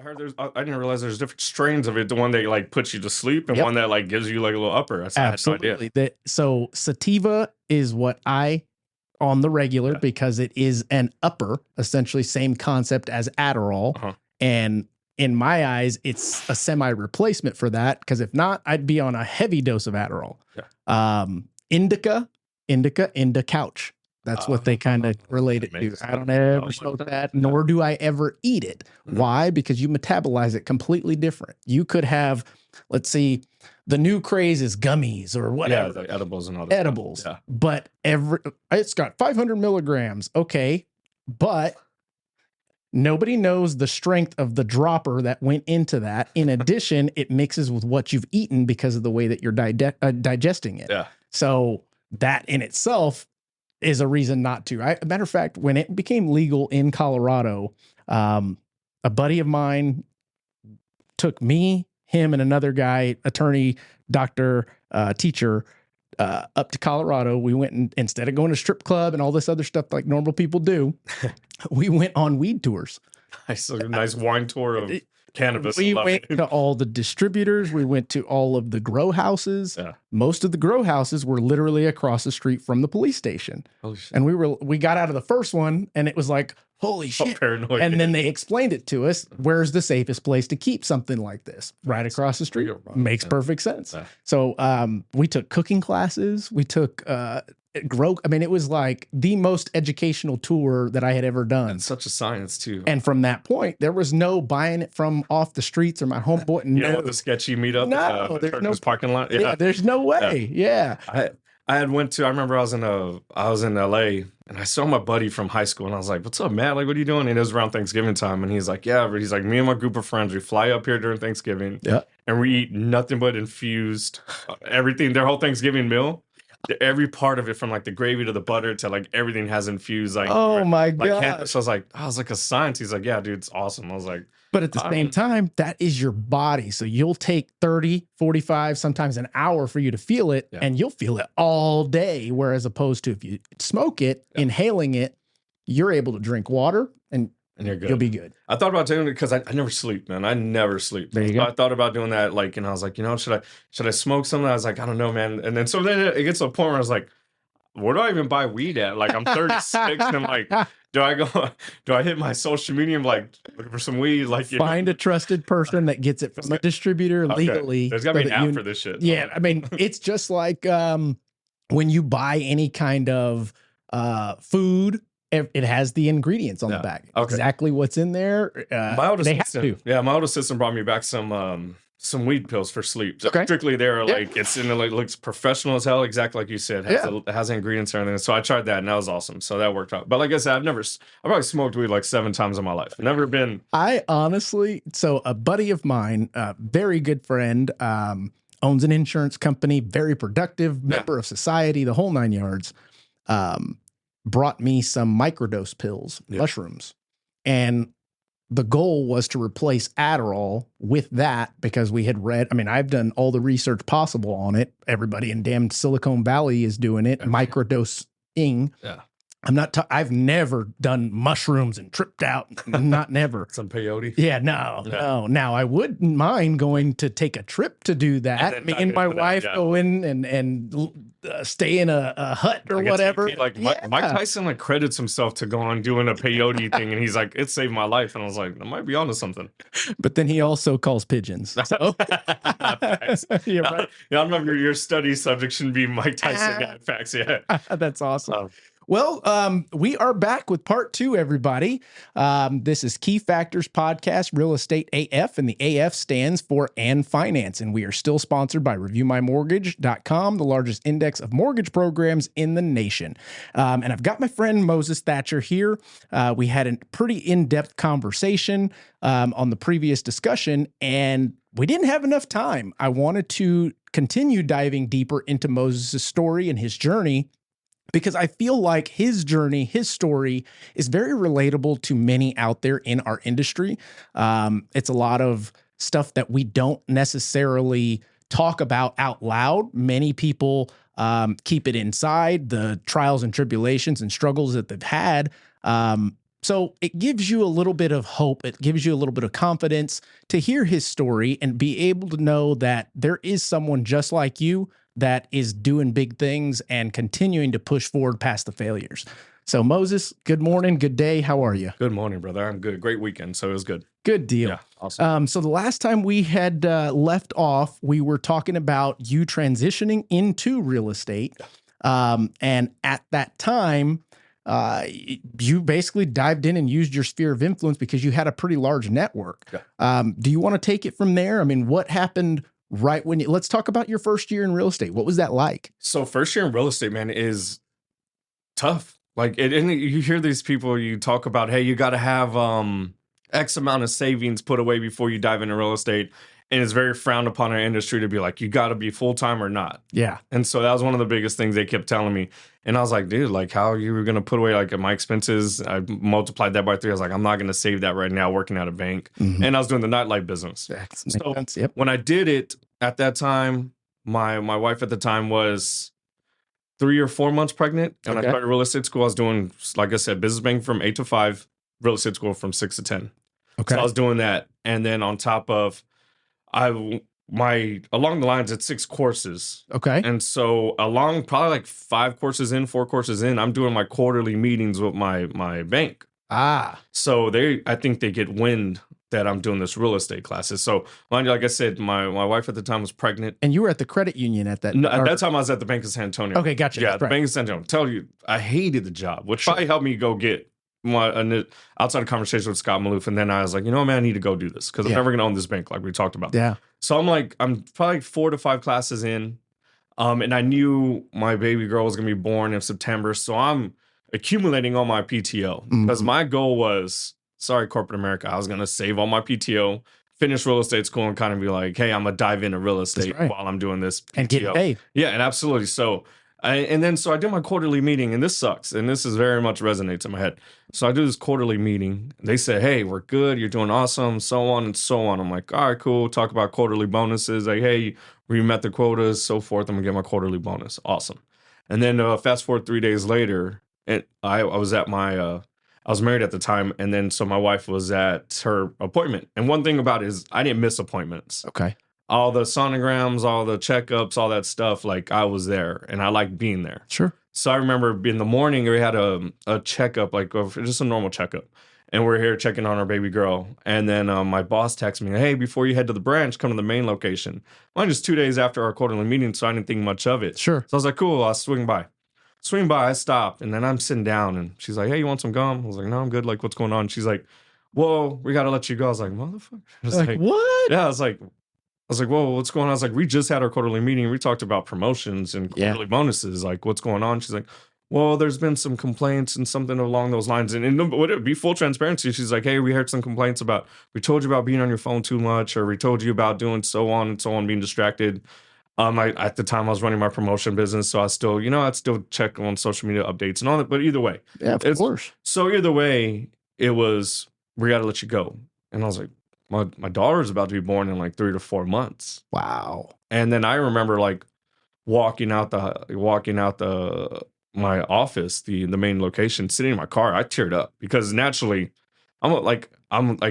I heard I didn't realize there's different strains of it. The one that like puts you to sleep and one that like gives you like a little upper. I had no idea. So sativa is what I on the regular because it is an upper, essentially same concept as Adderall. And in my eyes, it's a semi replacement for that. Because if not, I'd be on a heavy dose of Adderall. Indica couch. That's what they kind of relate it to. I don't ever smoke that, nor do I ever eat it. Why? Because you metabolize it completely different. You could have, let's see, the new craze is gummies or whatever. Yeah, the edibles and all that. Edibles. Yeah. But it's got 500 milligrams. Okay. But nobody knows the strength of the dropper that went into that. In addition, it mixes with what you've eaten because of the way that you're digesting it. Yeah. So that in itself is a reason not to. Matter of fact, when it became legal in Colorado, a buddy of mine took me, him, and another guy, attorney, doctor, teacher, up to Colorado. We went and instead of going to strip club and all this other stuff like normal people do, we went on weed tours. Nice wine tour of cannabis. We went to all the distributors. We went to all of the grow houses. Yeah. Most of the grow houses were literally across the street from the police station. Holy shit. And we got out of the first one and it was like, holy shit. Paranoid. And then they explained it to us. Where's the safest place to keep something like this? Right across the street. Makes perfect sense. Yeah. So we took cooking classes. We took it was like the most educational tour that I had ever done. And such a science too. And from that point, there was no buying it from off the streets or my homeboy. No, the sketchy meetup. No, there's no parking lot. Yeah, there's no way. Yeah. I remember I was in LA and I saw my buddy from high school and I was like, what's up, Matt? Like, what are you doing? And it was around Thanksgiving time. And he's like, yeah, but he's like, me and my group of friends, we fly up here during Thanksgiving. Yeah. And we eat nothing but infused everything, their whole Thanksgiving meal. Every part of it, from like the gravy to the butter to like everything has infused. Like, oh my God. So I was like a science. He's like, yeah, dude, it's awesome. I was like, but at the same time, that is your body. So you'll take 30, 45, sometimes an hour for you to feel it, and you'll feel it all day. Whereas opposed to if you smoke it, inhaling it, you're able to drink water and you're good. You'll be good. I thought about doing it because I never sleep, man. I never sleep. There you go. I thought about doing that, like, and I was like, should I smoke something? I was like, I don't know, man. And then it gets to a point where I was like, where do I even buy weed at? Like, I'm 36 and I'm like, do I hit my social media and like looking for some weed? Like, find a trusted person that gets it from a distributor legally. There's got to be an app for this shit. Yeah. I mean, it's just like when you buy any kind of food, it has the ingredients on the back. Exactly what's in there. My older sister brought me back some weed pills for sleep. Strictly there, like it's in like looks professional as hell, exactly like you said. It has ingredients and everything. So I tried that and that was awesome. So that worked out. But like I said, I've probably smoked weed like 7 times in my life. Never been. I honestly, so a buddy of mine, very good friend, owns an insurance company, very productive member of society, the whole 9 yards. Brought me some microdose pills, mushrooms. And the goal was to replace Adderall with that because we had read, I've done all the research possible on it. Everybody in damn Silicon Valley is doing it, microdosing. Yeah. I've never done mushrooms and tripped out. Never. Some peyote. Yeah, no. Now I wouldn't mind going to take a trip to do that. Me and my wife go in and stay in a hut or whatever. Mike Tyson like credits himself to go on doing a peyote thing, and he's like, it saved my life. And I was like, I might be onto something. But then he also calls pigeons. So. Yeah, right. I don't know if your study subject shouldn't be Mike Tyson. Facts, yeah. That's awesome. Well, we are back with part 2, everybody. This is Key Factors Podcast, Real Estate AF, and the AF stands for And Finance. And we are still sponsored by ReviewMyMortgage.com, the largest index of mortgage programs in the nation. And I've got my friend Moses Thatcher here. We had a pretty in-depth conversation on the previous discussion, and we didn't have enough time. I wanted to continue diving deeper into Moses' story and his journey, because I feel like his journey, his story is very relatable to many out there in our industry. It's a lot of stuff that we don't necessarily talk about out loud. Many people keep it inside, the trials and tribulations and struggles that they've had. So it gives you a little bit of hope. It gives you a little bit of confidence to hear his story and be able to know that there is someone just like you that is doing big things and continuing to push forward past the failures. So Moses, good morning, good day. How are you? Good morning, brother. I'm good. Great weekend. So it was good. Good deal. Yeah, awesome. So the last time we had left off, we were talking about you transitioning into real estate. And at that time, you basically dived in and used your sphere of influence because you had a pretty large network. Yeah. Do you want to take it from there? I mean, what happened right when let's talk about your first year in real estate. What was that like? So first year in real estate, man, is tough. Like, and you hear these people, you talk about, hey, you got to have X amount of savings put away before you dive into real estate. And it's very frowned upon in our industry to be like, you got to be full-time or not. Yeah. And so that was one of the biggest things they kept telling me. And I was like, dude, like, how you were going to put away like my expenses? I multiplied that by 3. I was like, I'm not going to save that right now working at a bank. Mm-hmm. And I was doing the nightlife business. So yep. When I did it at that time, my wife at the time was 3 or 4 months pregnant. And I started real estate school. I was doing, like I said, business banking from 8 to 5, real estate school from 6 to 10. Okay. So I was doing that. And then on top of, along the lines, it's 6 courses. Okay. And so along probably like 5 courses in, 4 courses in, I'm doing my quarterly meetings with my bank. So I think they get wind that I'm doing this real estate classes. So mind you, like I said, my wife at the time was pregnant. And you were at the credit union at that No, at that time I was at the Bank of San Antonio. Okay, gotcha. Yeah, the Bank of San Antonio. Tell you, I hated the job, which probably helped me go get my outside of conversation with Scott Maloof. And then I was like, man, I need to go do this because I'm never going to own this bank like we talked about. Yeah. So I'm probably 4 to 5 classes in. And I knew my baby girl was going to be born in September. So I'm accumulating all my PTO because my goal was, sorry, corporate America, I was going to save all my PTO, finish real estate school and kind of be like, hey, I'm going to dive into real estate while I'm doing this PTO. And get paid. Yeah, and absolutely. So I did my quarterly meeting, and this sucks. And this is very much resonates in my head. So I do this quarterly meeting. They say, hey, we're good. You're doing awesome, so on and so on. I'm like, all right, cool. Talk about quarterly bonuses. Like, hey, we met the quotas, so forth. I'm going to get my quarterly bonus. Awesome. And then fast forward 3 days later, and I was at I was married at the time. And then so my wife was at her appointment. And one thing about it is I didn't miss appointments. Okay. All the sonograms, all the checkups, all that stuff, like I was there and I liked being there. Sure. So I remember in the morning we had a checkup, like just a normal checkup. And we're here checking on our baby girl. And then my boss texted me, hey, before you head to the branch, come to the main location. Mine just 2 days after our quarterly meeting, so I didn't think much of it. Sure. So I was like, cool, I'll swing by. I stopped, and then I'm sitting down, and she's like, hey, you want some gum? I was like, no, I'm good. Like, what's going on? She's like, whoa, we got to let you go. I was like, motherfucker. I was like, what? Yeah, I was like, whoa, what's going on? I was like, we just had our quarterly meeting. We talked about promotions and quarterly bonuses. Like, what's going on? She's like, well, there's been some complaints and something along those lines. And would it be full transparency? She's like, hey, we heard some complaints about, we told you about being on your phone too much, or we told you about doing so on and so on, being distracted. At the time I was running my promotion business, so I'd still check on social media updates and all that. But either way, yeah, of course. So either way, it was, we got to let you go. And I was like, my daughter's about to be born in like 3 to 4 months. Wow. And then I remember like walking out my office, the main location, sitting in my car, I teared up because naturally I'm like,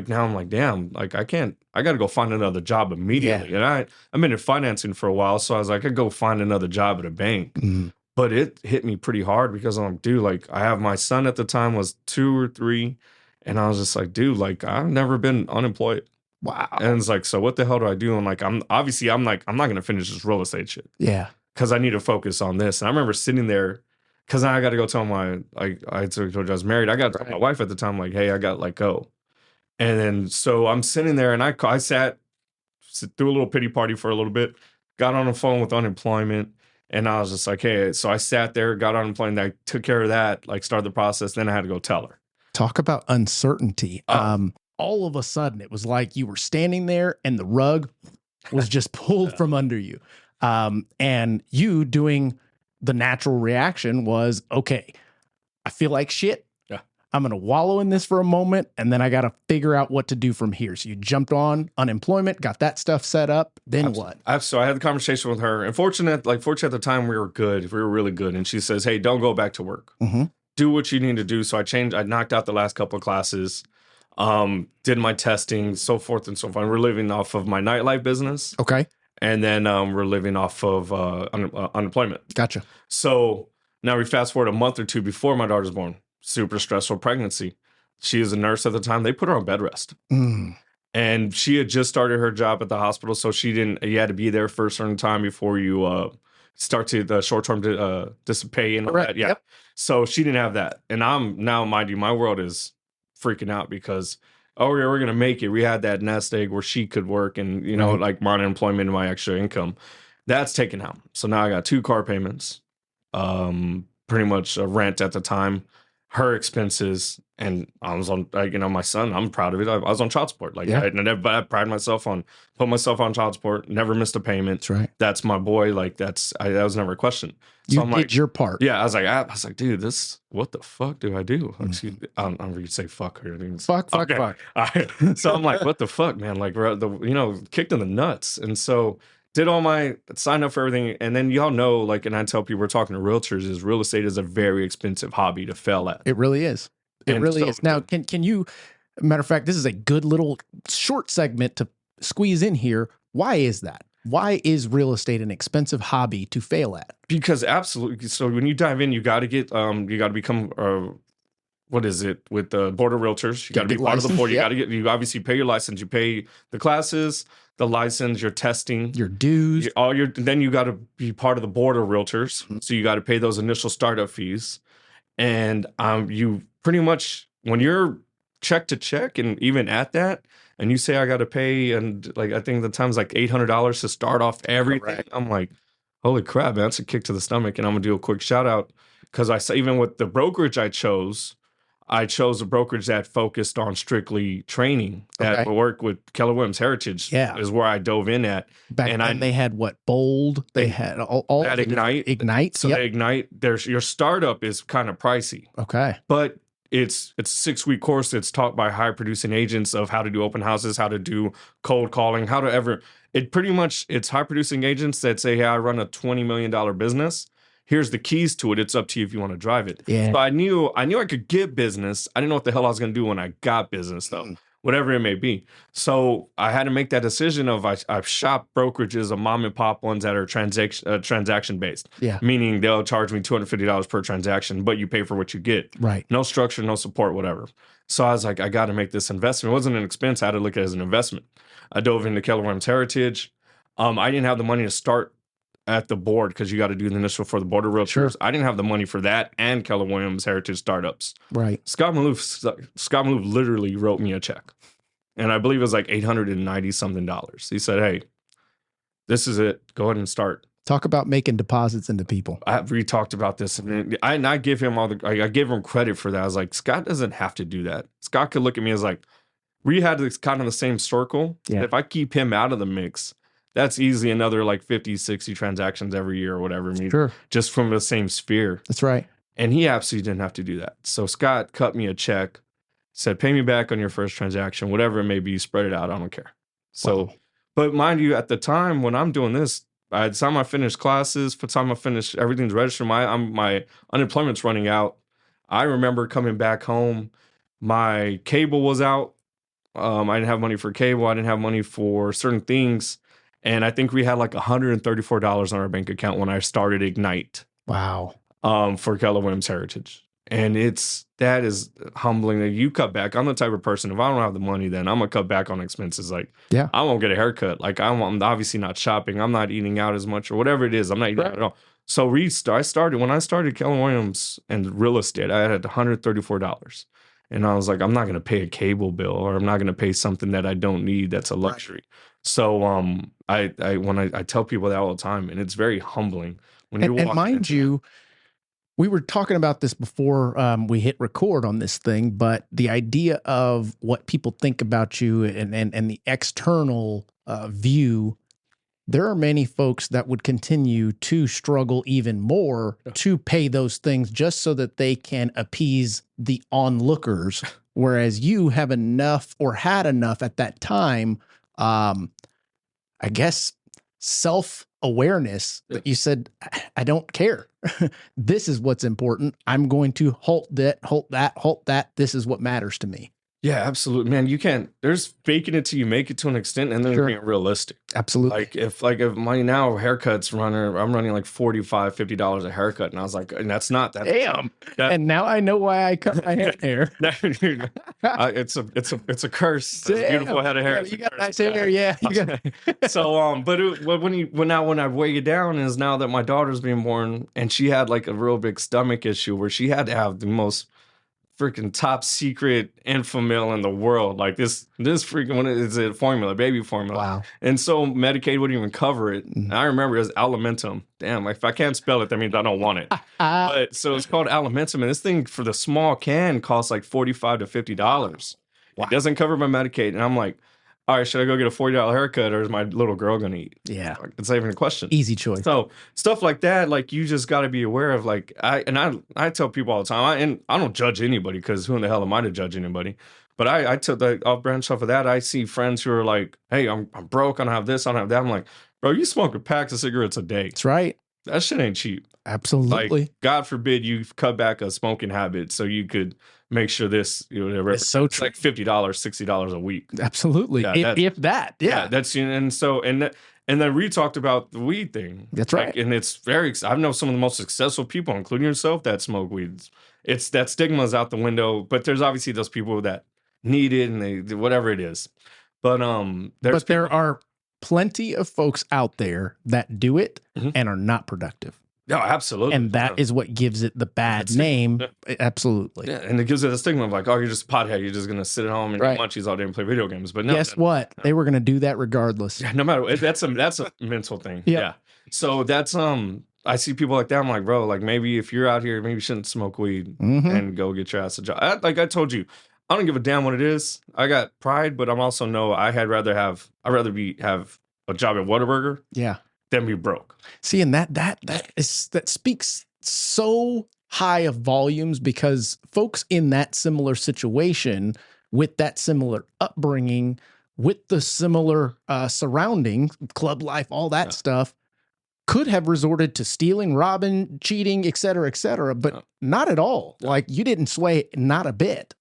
damn, like I got to go find another job immediately. Yeah. And I've been in financing for a while. So I was like, I could go find another job at a bank. Mm-hmm. But it hit me pretty hard because I'm like, dude, like I have my son at the time was 2 or 3. And I was just like, dude, like I've never been unemployed. Wow. And it's like, so what the hell do I do? And like, I'm not going to finish this real estate shit. Yeah. Cause I need to focus on this. And I remember sitting there, cause I got to go tell I told you I was married. I got to tell my wife at the time, like, hey, I got let go. And then, so I'm sitting there and I sat through a little pity party for a little bit, got on the phone with unemployment. And I was just like, hey, so I sat there, got on unemployment, I took care of that, like started the process. Then I had to go tell her. Talk about uncertainty. All of a sudden it was like you were standing there and the rug was just pulled from under you. And you doing the natural reaction was, okay, I feel like shit. Yeah. I'm going to wallow in this for a moment, and then I got to figure out what to do from here. So you jumped on unemployment, got that stuff set up. Then Absolutely. What? So I had the conversation with her, and fortunate at the time we were good. We were really good. And she says, hey, don't go back to work. Mm-hmm. do what you need to do. So I knocked out the last couple of classes, did my testing, so forth and so on. We're living off of my nightlife business. Okay. And then we're living off of unemployment. Gotcha. So now we fast forward a month or two before my daughter's born. Super stressful pregnancy. She is a nurse at the time. They put her on bed rest. And she had just started her job at the hospital. So you had to be there for a certain time before you start to the short-term dissipate and all that. Yeah. Yep. So she didn't have that. And I'm now, mind you, my world is freaking out because, oh, yeah, we're going to make it. We had that nest egg where she could work and, like my unemployment and my extra income. That's taken out. So now I got 2 car payments, pretty much a rent at the time, her expenses, and I was on, my son, I'm proud of it. I was on child support. I pride myself on, put myself on child support, never missed a payment. That's right. That's my boy. That was never a question. So you did your part. Yeah. I was like, dude, what the fuck do I do? Excuse me. I don't know if you say fuck or anything. Fuck. So I'm like, what the fuck, man? Like, kicked in the nuts. And so did all my sign up for everything. And then y'all know, and I tell people we're talking to realtors, is real estate is a very expensive hobby to fail at. It really is. It really is. Now, can you, matter of fact, this is a good little short segment to squeeze in here. Why is that? Why is real estate an expensive hobby to fail at? Because absolutely. So when you dive in, you got to become, what is it, with the board of realtors? You got to be part of the board. You obviously pay your license. You pay the classes, the license, your testing, your dues, then you got to be part of the board of realtors. So you got to pay those initial startup fees. And you pretty much, when you're check to check, and even at that, and you say I got to pay, and I think the time's like $800 to start off everything. Correct. I'm like, holy crap, man, that's a kick to the stomach. And I'm gonna do a quick shout out because I say, even with the brokerage I chose a brokerage that focused on strictly training, that worked with Keller Williams Heritage. Yeah, is where I dove in at. Back then they had what, Bold? They had all at Ignite. So they Ignite. Your startup is kind of pricey. Okay, but it's a 6-week course that's taught by high producing agents of how to do open houses, how to do cold calling, it's high producing agents that say, hey, I run a $20 million business. Here's the keys to it. It's up to you if you want to drive it. Yeah. So I knew I could get business. I didn't know what the hell I was going to do when I got business though, whatever it may be. So I had to make that decision of I've shopped brokerages of mom and pop ones that are transaction based. Yeah. Meaning they'll charge me $250 per transaction, but you pay for what you get. Right. No structure, no support, whatever. So I was like, I got to make this investment. It wasn't an expense. I had to look at it as an investment. I dove into Keller Williams Heritage. I didn't have the money to start at the board because you got to do the initial for the board of realtors. Sure. I didn't have the money for that and Keller Williams Heritage startups. Right. Scott Maloof literally wrote me a check. And I believe it was like $890 something. He said, hey, this is it. Go ahead and start. Talk about making deposits into people. We talked about this, and I give him I give him credit for that. I was like, Scott doesn't have to do that. Scott could look at me as like, we had this kind of the same circle. Yeah. If I keep him out of the mix, that's easily another like 50, 60 transactions every year or whatever. Sure. Just from the same sphere. That's right. And he absolutely didn't have to do that. So Scott cut me a check, said, pay me back on your first transaction, whatever it may be, spread it out. I don't care. So, wow. But mind you, at the time when I'm doing this, by the time I finish classes, by the time I finish, everything's registered. My unemployment's running out. I remember coming back home, my cable was out. I didn't have money for cable. I didn't have money for certain things. And I think we had like $134 on our bank account when I started Ignite. Wow. For Keller Williams Heritage. And that is humbling that you cut back. I'm the type of person, if I don't have the money, then I'm going to cut back on expenses. Like, yeah, I won't get a haircut. Like, I'm obviously not shopping. I'm not eating out as much or whatever it is. I'm not eating out at all. So when I started Keller Williams and real estate, I had $134. And I was like, I'm not going to pay a cable bill, or I'm not going to pay something that I don't need. That's a luxury. Right. So I tell people that all the time, and it's very humbling when you walk. And mind you, we were talking about this before we hit record on this thing, but the idea of what people think about you and the external view, there are many folks that would continue to struggle even more to pay those things just so that they can appease the onlookers, whereas you have enough or had enough at that time, I guess, self-awareness that you said, I don't care. This is what's important. I'm going to halt that. This is what matters to me. Yeah, absolutely, man. You can't. There's faking it till you make it to an extent, and then being realistic. Absolutely. If my now haircuts I'm running like $45-$50 a haircut, and I was like, and that's not that. Damn. And now I know why I cut my hair. It's a curse. It's a beautiful head of hair. Yeah, you got nice hair. Yeah. So but when I weigh it down is now that my daughter's being born, and she had like a real big stomach issue where she had to have the most freaking top secret Enfamil in the world. Like this freaking one is a formula, baby formula. Wow. And so Medicaid wouldn't even cover it. And I remember it was Alimentum. Damn, if I can't spell it, that means I don't want it. But so it's called Alimentum, and this thing for the small can costs like $45 to $50. Wow. It doesn't cover my Medicaid. And I'm like, all right, should I go get a $40 haircut, or is my little girl gonna eat? Yeah. It's not even a question. Easy choice. So stuff like that, like you just got to be aware of. Like I tell people all the time, I don't judge anybody, because who in the hell am I to judge anybody? But I took the off branch off of that. I see friends who are like, hey, I'm broke. I don't have this. I don't have that. I'm like, bro, you smoke a pack of cigarettes a day. That's right. That shit ain't cheap. Absolutely. Like, God forbid you cut back a smoking habit so you could make sure this, it's so true. Like $50, $60 a week. Absolutely. Yeah, if that. Yeah. That's, and so, and then we talked about the weed thing. That's right. Like, and it's I know some of the most successful people, including yourself, that smoke weed. It's that stigma is out the window, but there's obviously those people that need it, and they whatever it is. But there are plenty of folks out there that do it and are not productive. No, absolutely. And that is what gives it the bad name. Yeah. Absolutely. Yeah, and it gives it a stigma of like, oh, you're just a pothead. You're just going to sit at home and eat munchies all day and play video games. But no. Guess what? No. They were going to do that regardless. Yeah, no matter what. That's a mental thing. Yeah. So that's, I see people like that. I'm like, bro, like maybe if you're out here, maybe you shouldn't smoke weed and go get your ass a job. Like I told you, I don't give a damn what it is. I got pride, but I'm also I'd rather have a job at Whataburger. Yeah. Than be broke. See, and that speaks so high of volumes, because folks in that similar situation, with that similar upbringing, with the similar surrounding, club life, all that stuff, could have resorted to stealing, robbing, cheating, et cetera, but not at all. Like, you didn't sway not a bit.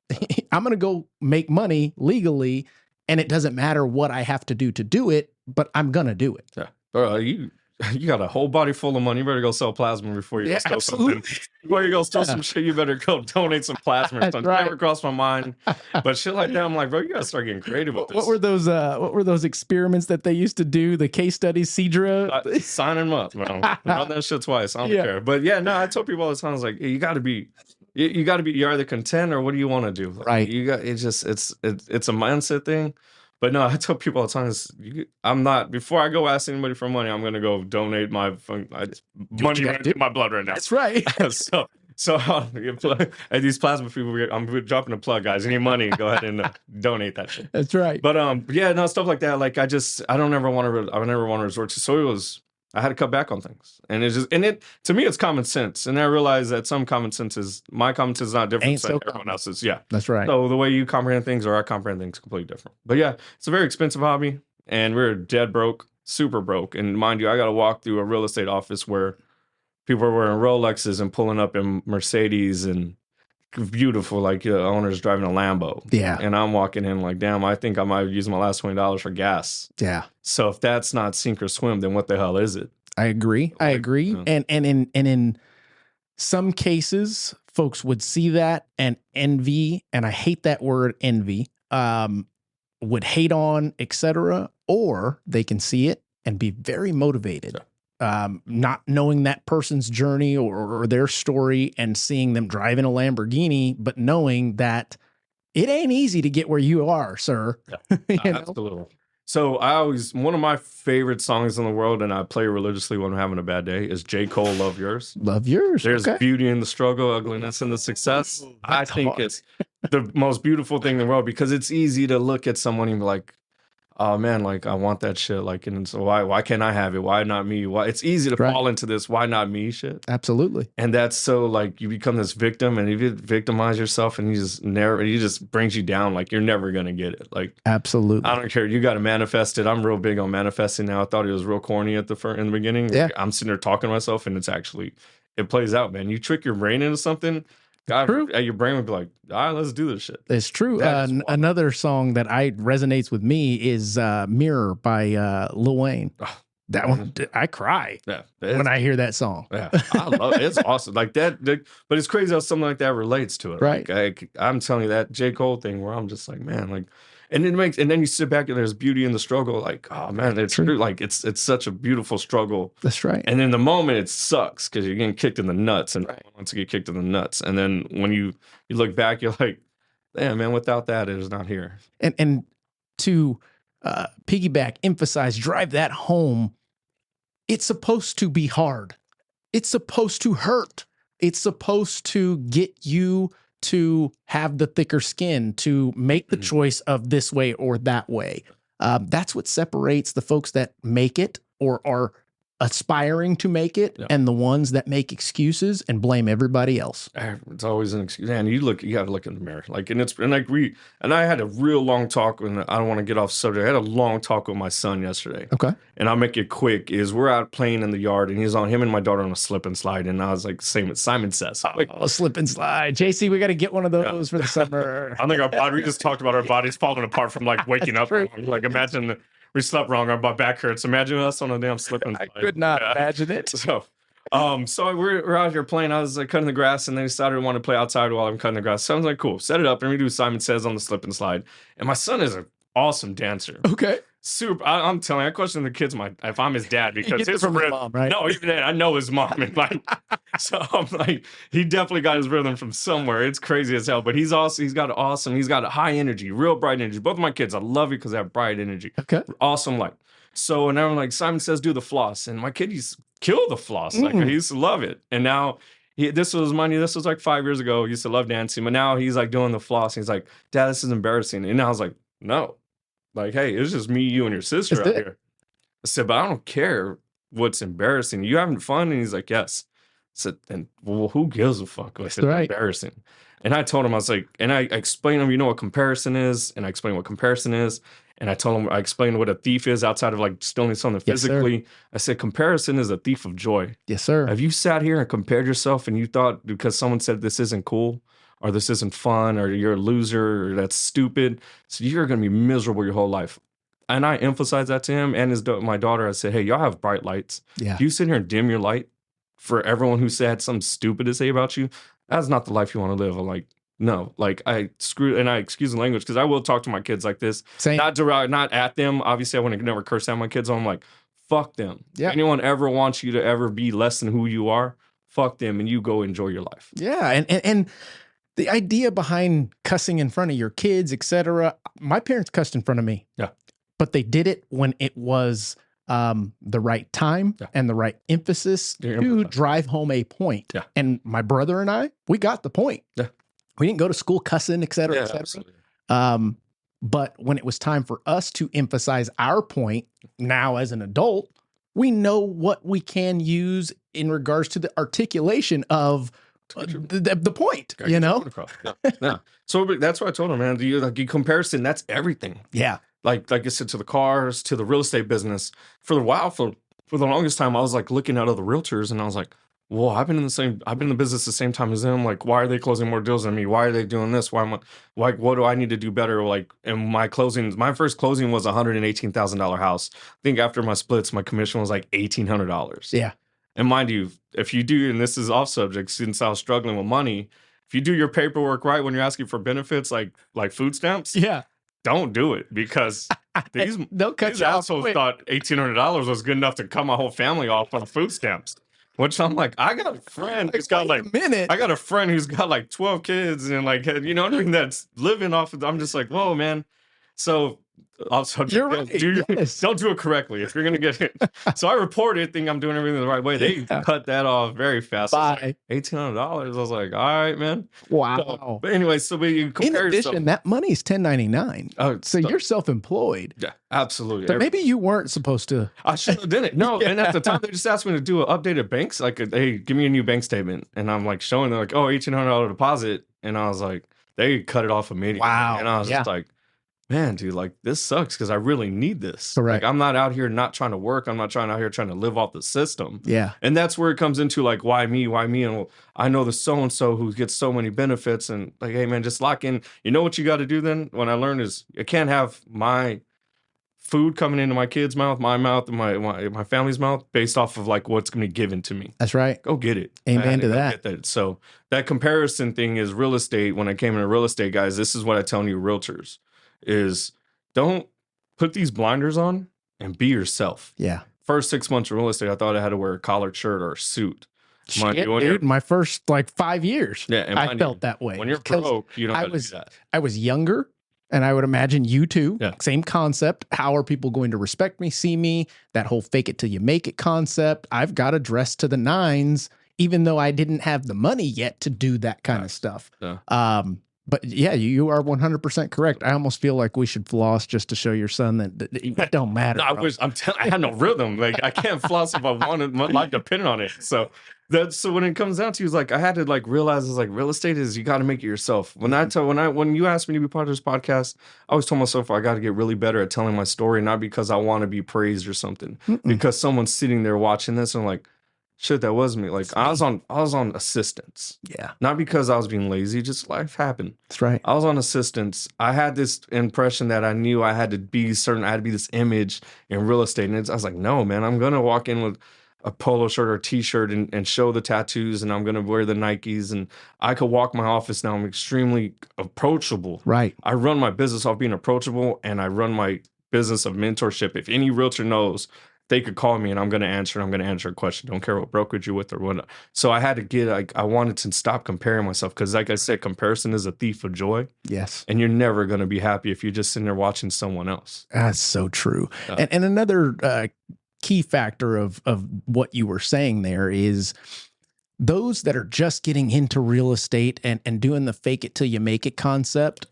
I'm going to go make money legally, and it doesn't matter what I have to do it, but I'm going to do it. Yeah. Bro, you got a whole body full of money. You better go sell plasma before you go steal something. Before you go steal some shit, you better go donate some plasma. That's right. Never crossed my mind. But shit like that, I'm like, bro, you gotta start getting creative with this. What were those experiments that they used to do? The case studies, Cedra? Sign them up, bro. Run that shit twice. I don't care. But yeah, no, I tell people all the time, I was like, hey, you gotta be, you're either content or what do you want to do? Like, right. It's a mindset thing. But no, I tell people all the time, I'm not, before I go ask anybody for money, I'm going to go donate my money to my blood right now. That's right. So at these plasma people, I'm dropping a plug, guys. Any money, go ahead and donate that shit. That's right. But yeah, no, stuff like that. Like I never want to resort to. So I had to cut back on things, and to me, it's common sense. And I realized that my common sense is not different than everyone else's. Yeah, that's right. So the way you comprehend things or I comprehend things is completely different. But yeah, it's a very expensive hobby, and we're dead broke, super broke. And mind you, I got to walk through a real estate office where people are wearing Rolexes and pulling up in Mercedes and beautiful, like owners driving a Lambo. Yeah. And I'm walking in like, damn, I think I might have used my last $20 for gas. Yeah. So if that's not sink or swim, then what the hell is it? I agree. And in some cases, folks would see that and envy, and I hate that word envy, would hate on, etc. Or they can see it and be very motivated. Sure. Not knowing that person's journey or their story and seeing them driving a Lamborghini, but knowing that it ain't easy to get where you are, sir. Yeah, absolutely. So one of my favorite songs in the world, and I play religiously when I'm having a bad day, is J. Cole, Love Yours. Love Yours. There's beauty in the struggle, ugliness in the success. I think it's the most beautiful thing in the world, because it's easy to look at someone and be like, oh man, like I want that shit. Like, and so why can't I have it? Why not me? Why it's easy to fall into this why not me shit. Absolutely. And that's so like you become this victim, and if you victimize yourself and you just brings you down, like you're never gonna get it. Like absolutely. I don't care. You gotta manifest it. I'm real big on manifesting now. I thought it was real corny in the beginning. Yeah. I'm sitting there talking to myself and it plays out, man. You trick your brain into something. God, your brain would be like, all right, let's do this shit. It's true. Another song that resonates with me is Mirror by Lil Wayne. Oh, that one, I cry when I hear that song. Yeah, I love it. It's awesome. Like that, but it's crazy how something like that relates to it. Right. Like, I'm telling you that J. Cole thing where I'm just like, man, like, and then you sit back and there's beauty in the struggle. Like, oh man, it's true. Like it's such a beautiful struggle. That's right. And in the moment it sucks because you're getting kicked in the nuts, and no one wants to get kicked in the nuts. And then when you look back, you're like, damn man, without that, it is not here. And to piggyback, emphasize, drive that home. It's supposed to be hard. It's supposed to hurt. It's supposed to get you to have the thicker skin, to make the choice of this way or that way. That's what separates the folks that make it or are aspiring to make it and the ones that make excuses and blame everybody else. It's always an excuse. Man, you got to look in the mirror. Like, and I had a real long talk, and I don't want to get off subject. I had a long talk with my son yesterday. Okay. And I'll make it quick. We're out playing in the yard, and him and my daughter on a slip and slide. And I was like, same as Simon says. Like, slip and slide. JC, we got to get one of those for the summer. I think we just talked about our bodies falling apart from like waking up. Like, imagine we slept wrong. Our back hurts. Imagine us on a damn slip and slide. I could not imagine it. So we're out here playing. I was like cutting the grass, and they decided to want to play outside while I'm cutting the grass. So I was like, cool, set it up, and we do Simon Says on the slip and slide. And my son is an awesome dancer. Okay. Super. I'm telling you, I question the kids if I'm his dad, because his from his mom, right? No, even then, I know his mom. And like, so I'm like, he definitely got his rhythm from somewhere. It's crazy as hell, but he's got a high energy, real bright energy. Both of my kids, I love it because they have bright energy. Okay. Awesome. Like, so, and I'm like, Simon Says, do the floss. And my kid used to kill the floss. Like, he used to love it. And now this was like 5 years ago. He used to love dancing, but now he's like doing the floss. And he's like, Dad, this is embarrassing. And I was like, no. Like, hey, it's just me, you, and your sister out here. I said, but I don't care what's embarrassing. You having fun? And he's like, yes. I said, and well, who gives a fuck if it's embarrassing? And I told him, I was like, and I explained to him, you know what comparison is? And I explained what comparison is. And I explained what a thief is outside of like stealing something physically. I said, comparison is a thief of joy. Yes, sir. Have you sat here and compared yourself and you thought because someone said this isn't cool, or this isn't fun, or you're a loser, or that's stupid, so you're going to be miserable your whole life? And I emphasized that to him and my daughter. I said, hey, y'all have bright lights. Yeah. If you sit here and dim your light for everyone who said something stupid to say about you, that's not the life you want to live. I'm like, no, like I excuse the language, because I will talk to my kids like this. Same. Not at them. Obviously, I wouldn't never curse at my kids. I'm like, fuck them. Yeah. If anyone ever wants you to ever be less than who you are, fuck them, and you go enjoy your life. Yeah, and the idea behind cussing in front of your kids, etc. My parents cussed in front of me. Yeah. But they did it when it was the right time and the right emphasis to drive home a point. Yeah. And my brother and I, we got the point. Yeah. We didn't go to school cussing, etc., etc. Absolutely. But when it was time for us to emphasize our point, now as an adult, we know what we can use in regards to the articulation of the point, you know? Yeah. So that's what I told him, man. Your comparison, that's everything. Yeah. Like I said, to the cars, to the real estate business. For the longest time, I was like looking at other realtors, and I was like, well, I've been in the business the same time as them. Like, why are they closing more deals than me? Why are they doing this? What do I need to do better? Like, and my first closing was $118,000 house. I think after my splits, my commission was like $1,800. Yeah. And mind you, if you do, and this is off subject, since I was struggling with money, if you do your paperwork right when you're asking for benefits, like food stamps, don't do it, because these assholes thought $1,800 was good enough to cut my whole family off on food stamps. Which I'm like, I got a friend who's got like 12 kids, and like, you know what I mean? That's living off of. I'm just like, whoa, man. So Also, You're right. Yes. don't do it correctly if you're going to get it. So I reported, think I'm doing everything the right way. They cut that off very fast. Bye. $1,800. I was like, all right, man. Wow. So, but anyway, so you compare in addition, yourself. that money is $10.99. Oh, so you're self-employed. Yeah, absolutely. So maybe you weren't supposed to. I should have done it. No, and at the time they just asked me to do an updated banks. Like, hey, give me a new bank statement, and I'm like showing them like, oh, $1,800 deposit, and I was like, they cut it off immediately. Wow. And I was just like, man, dude, like this sucks because I really need this. Correct. Like I'm not out here not trying to work. I'm not out here trying to live off the system. Yeah. And that's where it comes into like, why me? Why me? And well, I know the so-and-so who gets so many benefits and like, hey man, just lock in. You know what you got to do then? When I learned is I can't have my food coming into my kid's mouth, my mouth, and my family's mouth based off of like what's going to be given to me. That's right. Go get it. Amen to that. Get that. So that comparison thing is real estate. When I came into real estate, guys, this is what I tell new realtors is don't put these blinders on and be yourself. Yeah. First 6 months of real estate, I thought I had to wear a collared shirt or a suit. Shit, dude, my first like 5 years, I felt that way. When you're broke, you don't have to do that. I was younger, and I would imagine you too. Yeah. Same concept. How are people going to respect me, see me? That whole fake it till you make it concept. I've got to dress to the nines, even though I didn't have the money yet to do that kind of stuff. Yeah. But yeah, you are 100% correct. I almost feel like we should floss just to show your son that it don't matter. No, I have no rhythm. Like I can't floss if I wanted. My life depended on it. So when it comes down to is like I had to like realize is like real estate is you got to make it yourself. When you asked me to be part of this podcast, I always told myself I got to get really better at telling my story, not because I want to be praised or something, because someone's sitting there watching this and like. Shit, that was me. Like I was on assistance. Yeah. Not because I was being lazy, just life happened. That's right. I was on assistance. I had this impression that I knew I had to be certain, I had to be this image in real estate. And I was like, no, man, I'm gonna walk in with a polo shirt or a t-shirt and show the tattoos and I'm gonna wear the Nikes and I could walk my office now. I'm extremely approachable. Right. I run my business off being approachable and I run my business of mentorship. If any realtor knows, they could call me and I'm going to answer a question. Don't care what brokerage you're with or what. So I had to get, like, I wanted to stop comparing myself because like I said, comparison is a thief of joy. Yes. And you're never going to be happy if you're just sitting there watching someone else. That's so true. And another key factor of what you were saying there is those that are just getting into real estate and doing the fake it till you make it concept,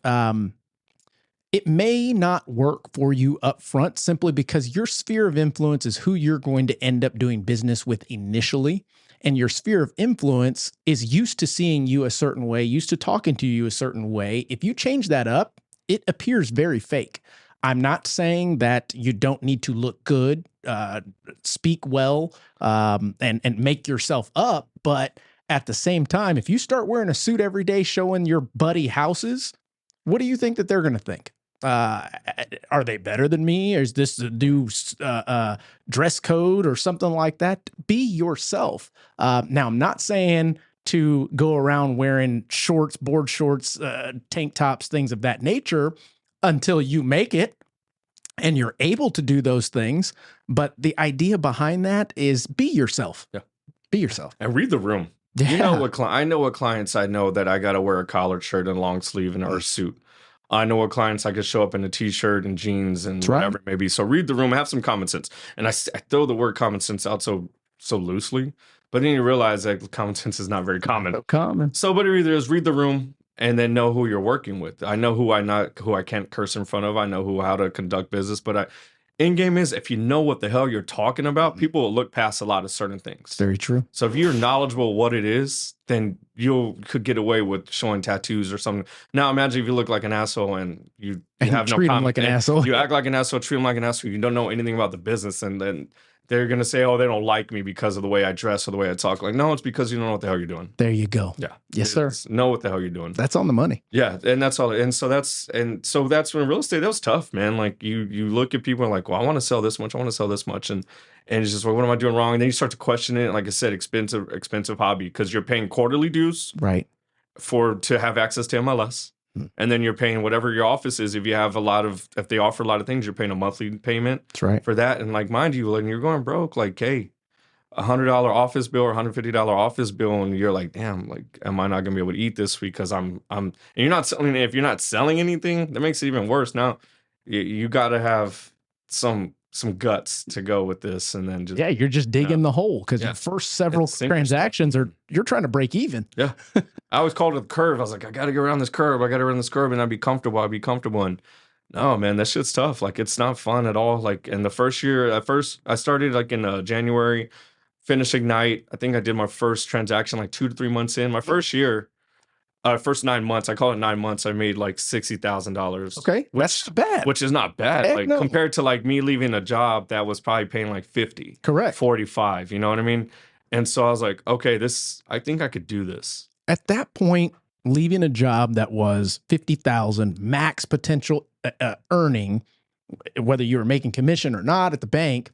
it may not work for you up front simply because your sphere of influence is who you're going to end up doing business with initially. And your sphere of influence is used to seeing you a certain way, used to talking to you a certain way. If you change that up, it appears very fake. I'm not saying that you don't need to look good, speak well, and make yourself up. But at the same time, if you start wearing a suit every day showing your buddy houses, what do you think that they're going to think? Are they better than me? Or is this a new dress code or something like that? Be yourself. Now, I'm not saying to go around wearing shorts, board shorts, tank tops, things of that nature until you make it and you're able to do those things. But the idea behind that is be yourself. Yeah. Be yourself. And read the room. Yeah. You know what I know what clients I know that I got to wear a collared shirt and long sleeve and or a suit. I know what clients I could show up in a t-shirt and jeans and whatever it may be. So read the room, have some common sense. And I throw the word common sense out so loosely, but then you realize that common sense is not very common. So common. So what it either is read the room and then know who you're working with. I know who I can't curse in front of. I know how to conduct business, but end game is if you know what the hell you're talking about, people will look past a lot of certain things. Very true. So if you're knowledgeable what it is, then could get away with showing tattoos or something. Now imagine if you look like an asshole and you have no treat him like an asshole. You act like an asshole, treat him like an asshole. You don't know anything about the business, and then they're gonna say, "Oh, they don't like me because of the way I dress or the way I talk." Like, no, it's because you don't know what the hell you're doing. There you go. Yeah. Yes, sir. Know what the hell you're doing. That's on the money. Yeah, and that's all. And so that's when real estate, that was tough, man. Like you look at people and like, well, I want to sell this much, I want to sell this much, and it's just like, what am I doing wrong? And then you start to question it. Like I said, expensive hobby because you're paying quarterly dues, right, to have access to MLS. And then you're paying whatever your office is. If they offer a lot of things, you're paying a monthly payment. That's right. For that. And like, mind you, when you're going broke, like, hey, $100 office bill or $150 office bill, and you're like, damn, like, am I not gonna be able to eat this week? Because and you're not selling. If you're not selling anything, that makes it even worse. Now, you got to have some guts to go with this, and then just you're just digging the hole because your first several transactions you're trying to break even. Yeah, I always called it the curve. I was like, I got to go around this curve. I got to run this curve, and I'd be comfortable. And no, man, that shit's tough. Like, it's not fun at all. Like, in the first year, I started like in January, finished Ignite. I think I did my first transaction like 2 to 3 months in. My first year, first 9 months, I call it 9 months, I made like $60,000. Okay, that's not bad. Which is not bad. Like, compared to like me leaving a job that was probably paying like 50. Correct. 45, you know what I mean? And so I was like, okay, I think I could do this. At that point, leaving a job that was 50,000 max potential earning, whether you were making commission or not at the bank,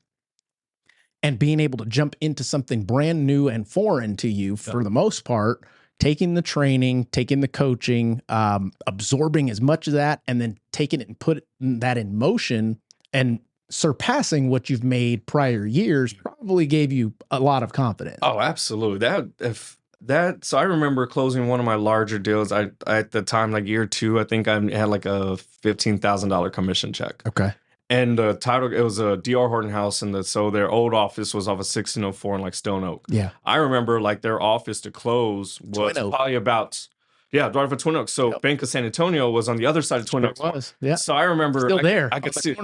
and being able to jump into something brand new and foreign to you for the most part, taking the training, taking the coaching, absorbing as much of that, and then taking it and put that in motion and surpassing what you've made prior years probably gave you a lot of confidence. Oh, absolutely. So I remember closing one of my larger deals. I at the time, like year 2, I think I had like a $15,000 commission check. Okay. And the title, it was a D.R. Horton house, and so their old office was off of 1604 in like Stone Oak. Yeah. I remember like their office to close was probably about, right off of Twin Oaks. So Bank of San Antonio was on the other side of Twin Oaks. It was, yeah. So I remember still there. I could see,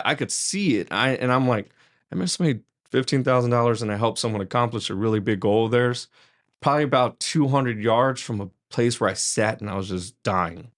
I could see it. And I'm like, I just made $15,000 and I helped someone accomplish a really big goal of theirs. Probably about 200 yards from a place where I sat and I was just dying.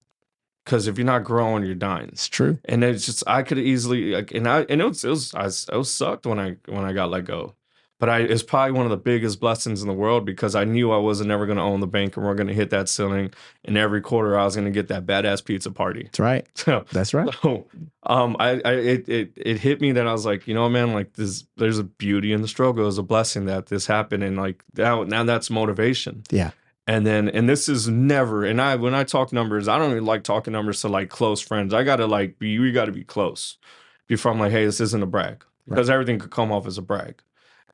Because if you're not growing, you're dying. It's true. And it's just, I could easily, like, and it was sucked when I got let go. But it's probably one of the biggest blessings in the world, because I knew I wasn't never going to own the bank, and we're going to hit that ceiling. And every quarter I was going to get that badass pizza party. That's right. That's right. So, it hit me that I was like, you know, man, like there's a beauty in the struggle. It was a blessing that this happened. And like now that's motivation. Yeah. And this is never, and when I talk numbers, I don't even like talking numbers to like close friends. I got to we got to be close before I'm like, hey, this isn't a brag, because everything could come off as a brag.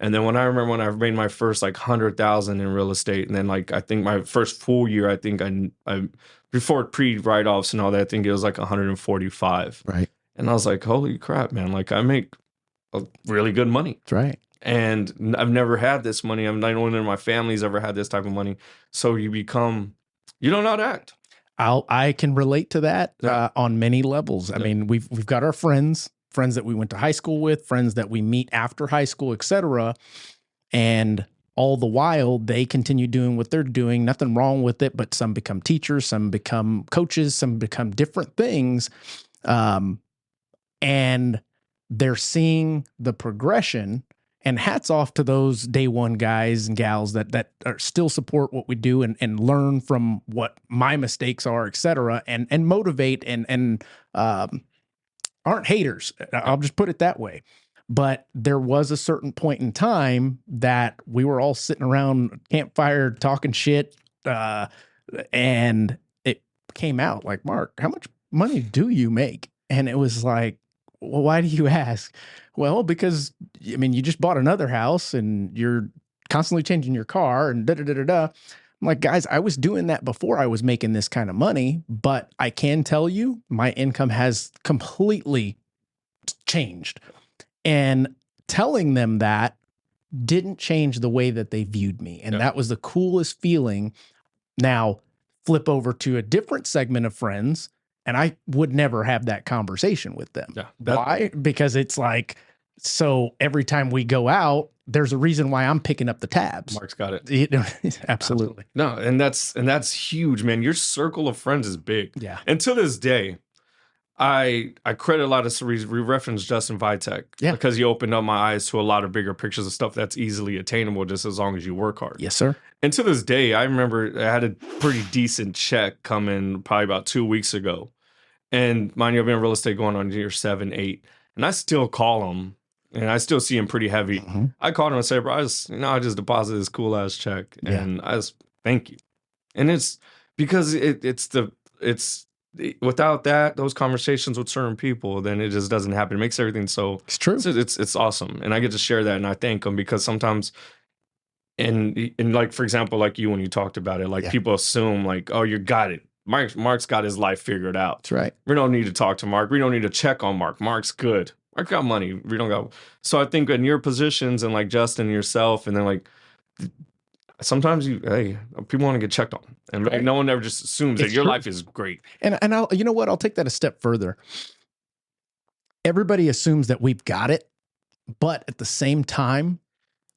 And then when I made my first like 100,000 in real estate, and then like, I think my first full year, I think I before pre-write-offs and all that, I think it was like 145. Right. And I was like, holy crap, man. Like, I make really good money. That's right. And I've never had this money. I'm not one in my family's ever had this type of money. So you don't know how to act. I can relate to that on many levels. I mean, we've got our friends that we went to high school with, friends that we meet after high school, etc. And all the while they continue doing what they're doing. Nothing wrong with it, but some become teachers, some become coaches, some become different things. And they're seeing the progression. And hats off to those day one guys and gals that are still support what we do and learn from what my mistakes are, et cetera, and motivate and aren't haters. I'll just put it that way. But there was a certain point in time that we were all sitting around campfire talking shit, and it came out like, Mark, how much money do you make? And it was like, well, why do you ask? Well, because, I mean, you just bought another house and you're constantly changing your car and da-da-da-da-da. I'm like, guys, I was doing that before I was making this kind of money, but I can tell you my income has completely changed. And telling them that didn't change the way that they viewed me. And that was the coolest feeling. Now, flip over to a different segment of friends, and I would never have that conversation with them. Yeah, why? Because it's like, so every time we go out, there's a reason why I'm picking up the tabs. Mark's got it. Absolutely. No, and that's huge, man. Your circle of friends is big. Yeah. And to this day, I credit a lot of, we reference Justin Vitek, because he opened up my eyes to a lot of bigger pictures of stuff that's easily attainable just as long as you work hard. Yes, sir. And to this day, I remember I had a pretty decent check come in probably about 2 weeks ago. And mind you, I've been in real estate going on year 7, 8, and I still call him, and I still see him pretty heavy. Mm-hmm. I called him and said, bro, I just deposited this cool ass check, and I just thank you. And it's because it's without those conversations with certain people, then it just doesn't happen. It makes everything so. It's true. It's awesome, and I get to share that, and I thank them, because sometimes, and like, for example, like you, when you talked about it, like people assume like, oh, you got it. Mark's got his life figured out. That's right. We don't need to talk to Mark. We don't need to check on Mark. Mark's good. Mark got money. We don't got. So I think in your positions and like Justin yourself, and then like sometimes people want to get checked on, and like, no one ever just assumes that your life is great. And I'll, you know what? I'll take that a step further. Everybody assumes that we've got it, but at the same time,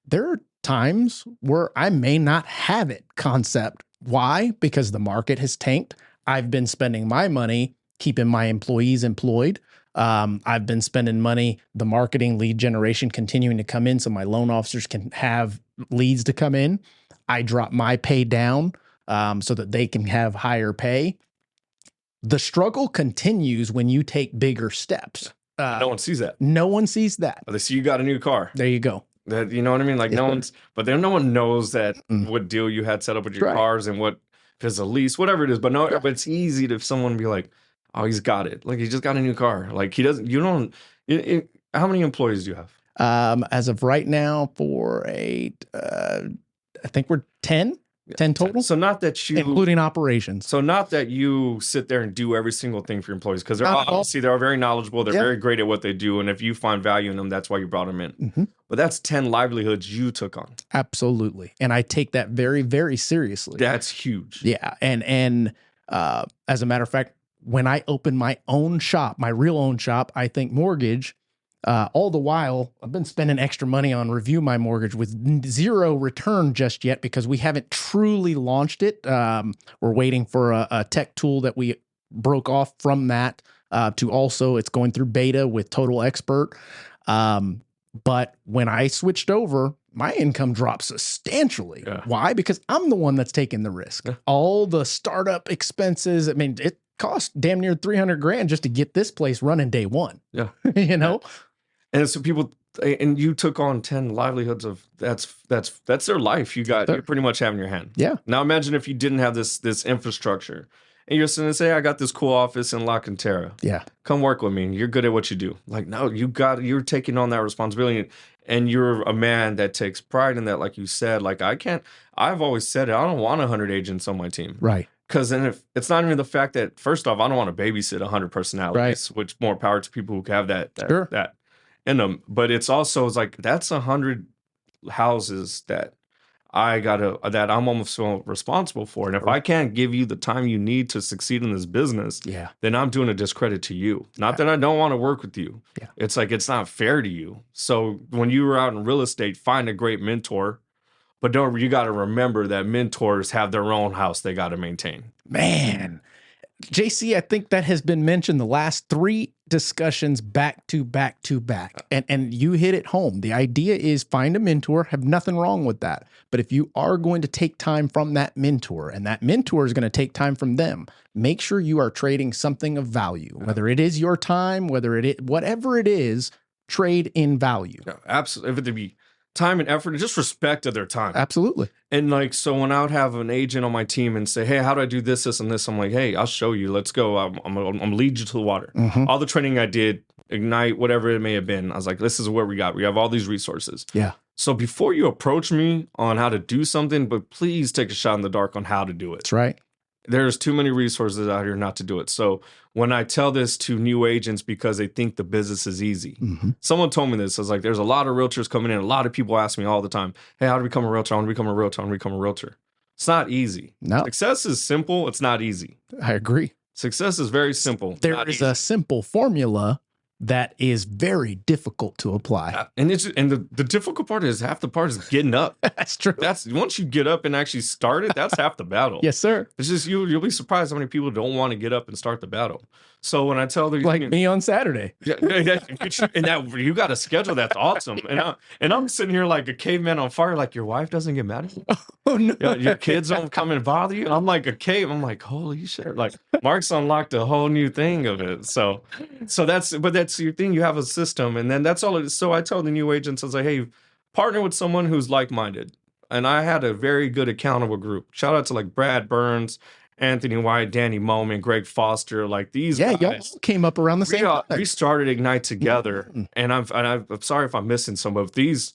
there are times where I may not have it. Concept. Why? Because the market has tanked. I've been spending my money keeping my employees employed. I've been spending money, the marketing, lead generation continuing to come in so my loan officers can have leads to come in. I drop my pay down so that they can have higher pay. The struggle continues when you take bigger steps. No one sees that. No one sees that. They see you got a new car. There you go. That, you know what I mean? Like no one knows that what deal you had set up with your cars and what if it's a lease, whatever it is. But no, but it's easy to someone be like, oh, he's got it. Like he just got a new car. Like he doesn't. You don't. How many employees do you have? As of right now, I think we're 10. 10 total. So not that you, including operations. So not that you sit there and do every single thing for your employees, because they're obviously they're very knowledgeable. They're very great at what they do, and if you find value in them, that's why you brought them in. But that's 10 livelihoods you took on. Absolutely, and I take that very, very seriously. That's huge. Yeah, and as a matter of fact, when I open my own shop, my real own shop, I Think Mortgage. All the while, I've been spending extra money on Review My Mortgage with zero return just yet because we haven't truly launched it. We're waiting for a tech tool that we broke off from that to also, it's going through beta with Total Expert. But when I switched over, my income dropped substantially. Yeah. Why? Because I'm the one that's taking the risk. Yeah. All the startup expenses, I mean, it cost damn near $300,000 just to get this place running day one. Yeah. You know? And so people, and you took on 10 livelihoods of that's their life. You pretty much have in your hand. Yeah. Now imagine if you didn't have this infrastructure and you're sitting and say, I got this cool office in La Cantera. Yeah. Come work with me. You're good at what you do. Like, no, you're taking on that responsibility, and you're a man that takes pride in that. Like you said, like I've always said it. I don't want 100 agents on my team. Right. Because then if it's not even the fact that, first off, I don't want to babysit 100 personalities, which more power to people who have that in them. But it's like that's 100 houses that that I'm almost responsible for. And if I can't give you the time you need to succeed in this business, then I'm doing a discredit to you. Not that I don't want to work with you. Yeah. It's like it's not fair to you. So when you were out in real estate, find a great mentor. But you got to remember that mentors have their own house they got to maintain. Man, JC, I think that has been mentioned the last 3 discussions back to back to back. And you hit it home. The idea is find a mentor, have nothing wrong with that. But if you are going to take time from that mentor and that mentor is going to take time from them, make sure you are trading something of value, whether it is your time, whatever it is, trade in value. Yeah, absolutely. If it be time and effort and just respect of their time. Absolutely. And like, so when I would have an agent on my team and say, hey, how do I do this, this, and this? I'm like, hey, I'll show you. Let's go. I'm gonna lead you to the water. All the training I did, Ignite, whatever it may have been, I was like, this is what we got. We have all these resources. Yeah. So before you approach me on how to do something, but please take a shot in the dark on how to do it. That's right. There's too many resources out here not to do it. So when I tell this to new agents because they think the business is easy, someone told me this. I was like, there's a lot of realtors coming in. A lot of people ask me all the time, hey, how to become a realtor? I want to become a realtor. I want to become a realtor. It's not easy. No. Success is simple. It's not easy. I agree. Success is very simple. There is a simple formula that is very difficult to apply. And the difficult part is half the part is getting up. That's true. Once you get up and actually start it, that's half the battle. Yes, sir. It's just you'll be surprised how many people don't want to get up and start the battle. So when I tell them, like me on Saturday, and that you got a schedule that's awesome, and I'm sitting here like a caveman on fire, like your wife doesn't get mad at you. Oh no, your kids don't come and bother you. And I'm like a cave. I'm like, holy shit! Like Mark's unlocked a whole new thing of it. So that's your thing. You have a system, and then that's all it is. So I tell the new agents, I was like, hey, partner with someone who's like-minded. And I had a very good accountable group. Shout out to like Brad Burns, Anthony White, Danny Moman, Greg Foster, like these guys. Yeah, y'all came up around the same time. We started Ignite together, and I'm sorry if I'm missing some of these.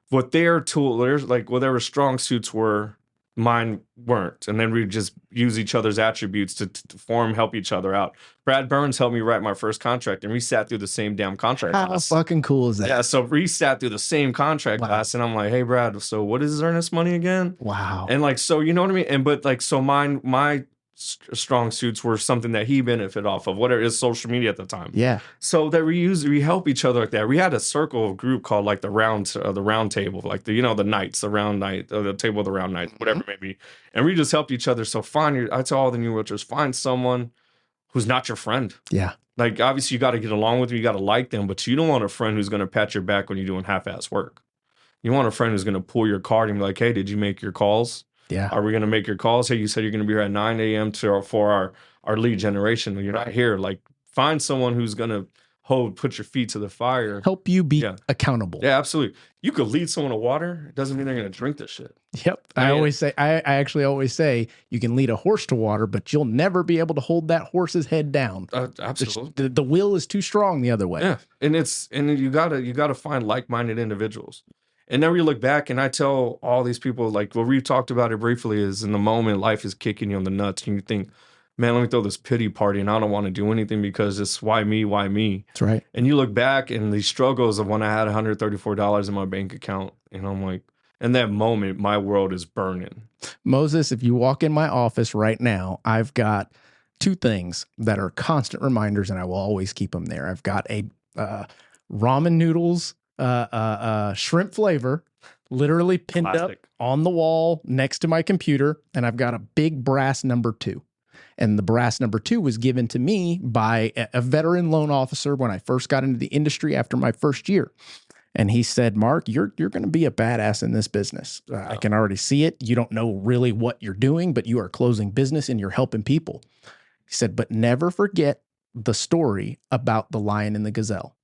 What their strong suits were mine weren't. And then we just use each other's attributes to help each other out. Brad Burns helped me write my first contract, and we sat through the same damn contract class. How fucking cool is that? Yeah, so we sat through the same contract class, and I'm like, hey, Brad, so what is earnest money again? Wow. And like, so you know what I mean? And but like, so my strong suits were something that he benefited off of, whatever is social media at the time. Yeah. So that we help each other like that. We had a circle of group called like the round table, like the knights, the round night, the table of the round night, whatever it may be. And we just helped each other. So I tell all the new realtors, find someone who's not your friend. Yeah. Like obviously you got to get along with them, you got to like them, but you don't want a friend who's going to pat your back when you're doing half-ass work. You want a friend who's going to pull your card and be like, hey, did you make your calls? Yeah. Are we going to make your calls? Hey, you said you're going to be here at 9 a.m. for our lead generation. You're not here. Like, find someone who's going to put your feet to the fire. Help you be accountable. Yeah, absolutely. You could lead someone to water. It doesn't mean they're going to drink this shit. Yep. I actually always say you can lead a horse to water, but you'll never be able to hold that horse's head down. Absolutely. The will is too strong the other way. Yeah. And you gotta find like-minded individuals. And then we look back, and I tell all these people, like, what we talked about it briefly is in the moment, life is kicking you on the nuts, and you think, man, let me throw this pity party, and I don't want to do anything because it's why me, why me? That's right. And you look back and the struggles of when I had $134 in my bank account, and I'm like, in that moment, my world is burning. Moses, if you walk in my office right now, I've got two things that are constant reminders, and I will always keep them there. I've got a ramen noodles shrimp flavor literally pinned up on the wall next to my computer, and I've got a big brass number 2. And the brass number 2 was given to me by a veteran loan officer when I first got into the industry after my first year. And he said, Mark, you're going to be a badass in this business. I can already see it. You don't know really what you're doing, but you are closing business and you're helping people. He said, but never forget the story about the lion and the gazelle.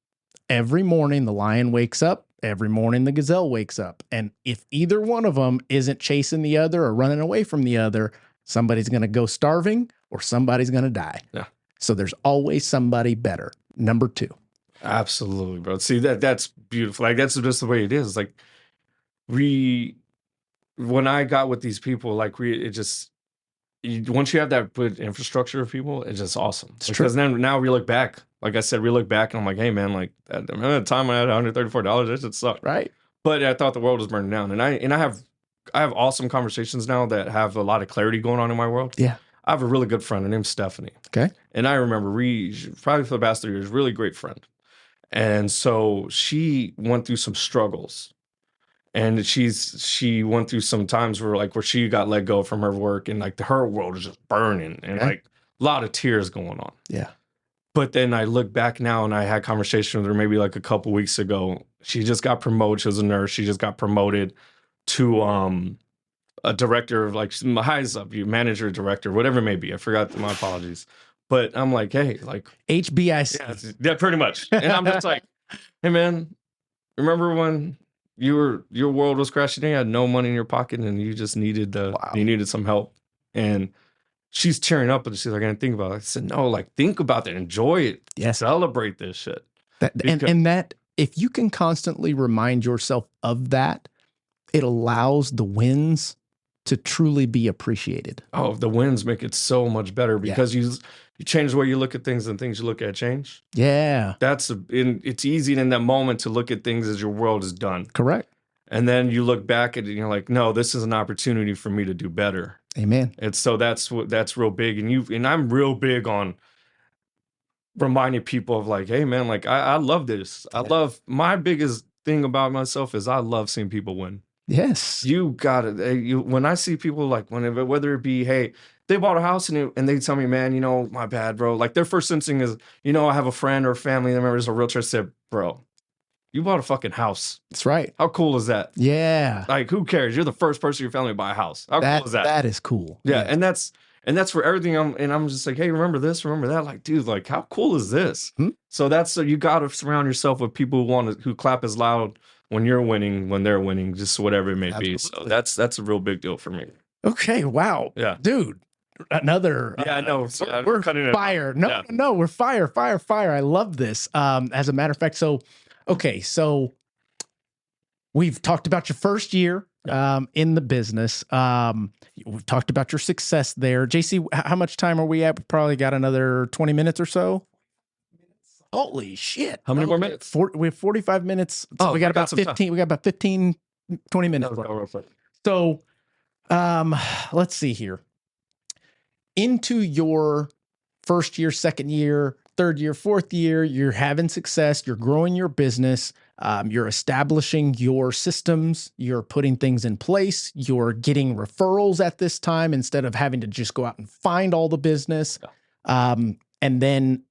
Every morning, the lion wakes up. Every morning, the gazelle wakes up. And if either one of them isn't chasing the other or running away from the other, somebody's going to go starving or somebody's going to die. Yeah. So there's always somebody better. Number 2. Absolutely, bro. See, that's beautiful. Like, that's just the way it is. Like, when I got with these people, like, once you have that good infrastructure of people, it's just awesome. It's because true. then now we look back. Like I said, we look back and I'm like, hey, man, like, at the time I had $134, that shit sucked. Right. But I thought the world was burning down. And I have awesome conversations now that have a lot of clarity going on in my world. Yeah. I have a really good friend. Her name's Stephanie. Okay. And I remember probably for the past 3 years, really great friend. And so she went through some struggles. And she went through some times where she got let go from her work, and like her world is just burning, and like a lot of tears going on. Yeah. But then I look back now, and I had a conversation with her maybe like a couple weeks ago. She just got promoted. She was a nurse. She just got promoted to a director of like highest up, manager, director, whatever it may be. I forgot. My apologies. But I'm like, hey, like HBIC. Yeah, pretty much. And I'm just like, hey, man, remember when your world was crashing? You had no money in your pocket, and you just needed you needed some help. And she's tearing up, but she's like, I didn't think about it. I said, no, like, think about that, enjoy it, celebrate this shit. And that if you can constantly remind yourself of that, it allows the wins to truly be appreciated. Oh, the wins make it so much better because you change the way you look at things, and things you look at change. Yeah. It's easy in that moment to look at things as your world is done. Correct. And then you look back at it and you're like, no, this is an opportunity for me to do better. Amen. And so that's real big. And I'm real big on reminding people of like, hey man, like I love this. I love, my biggest thing about myself is I love seeing people win. Yes. You got it. When I see people like whether it be, hey, they bought a house and they tell me, man, my bad, bro. Like their first instinct is, I have a friend or a family member is a realtor, said, bro, you bought a fucking house. That's right. How cool is that? Yeah. Like, who cares? You're the first person in your family to buy a house. How cool is that? That is cool. Yeah. Yes. And that's for everything. I'm just like, hey, remember this, remember that. Like, dude, like, how cool is this? So you got to surround yourself with people who clap as loud when you're winning, when they're winning, just whatever it may be. So that's a real big deal for me. Okay. Wow. Yeah. Dude. Another. Yeah, I know. We're fire. No, we're fire. I love this. As a matter of fact, so we've talked about your first year. in the business. We've talked about your success there. JC, how much time are we at? We probably got another 20 minutes or so. Holy shit. How many more minutes? We have 45 minutes. So we got about 15. We got about 15, 20 minutes. So let's see here. Into your first year, second year, third year, fourth year, you're having success, you're growing your business, you're establishing your systems, you're putting things in place, you're getting referrals at this time instead of having to just go out and find all the business. And then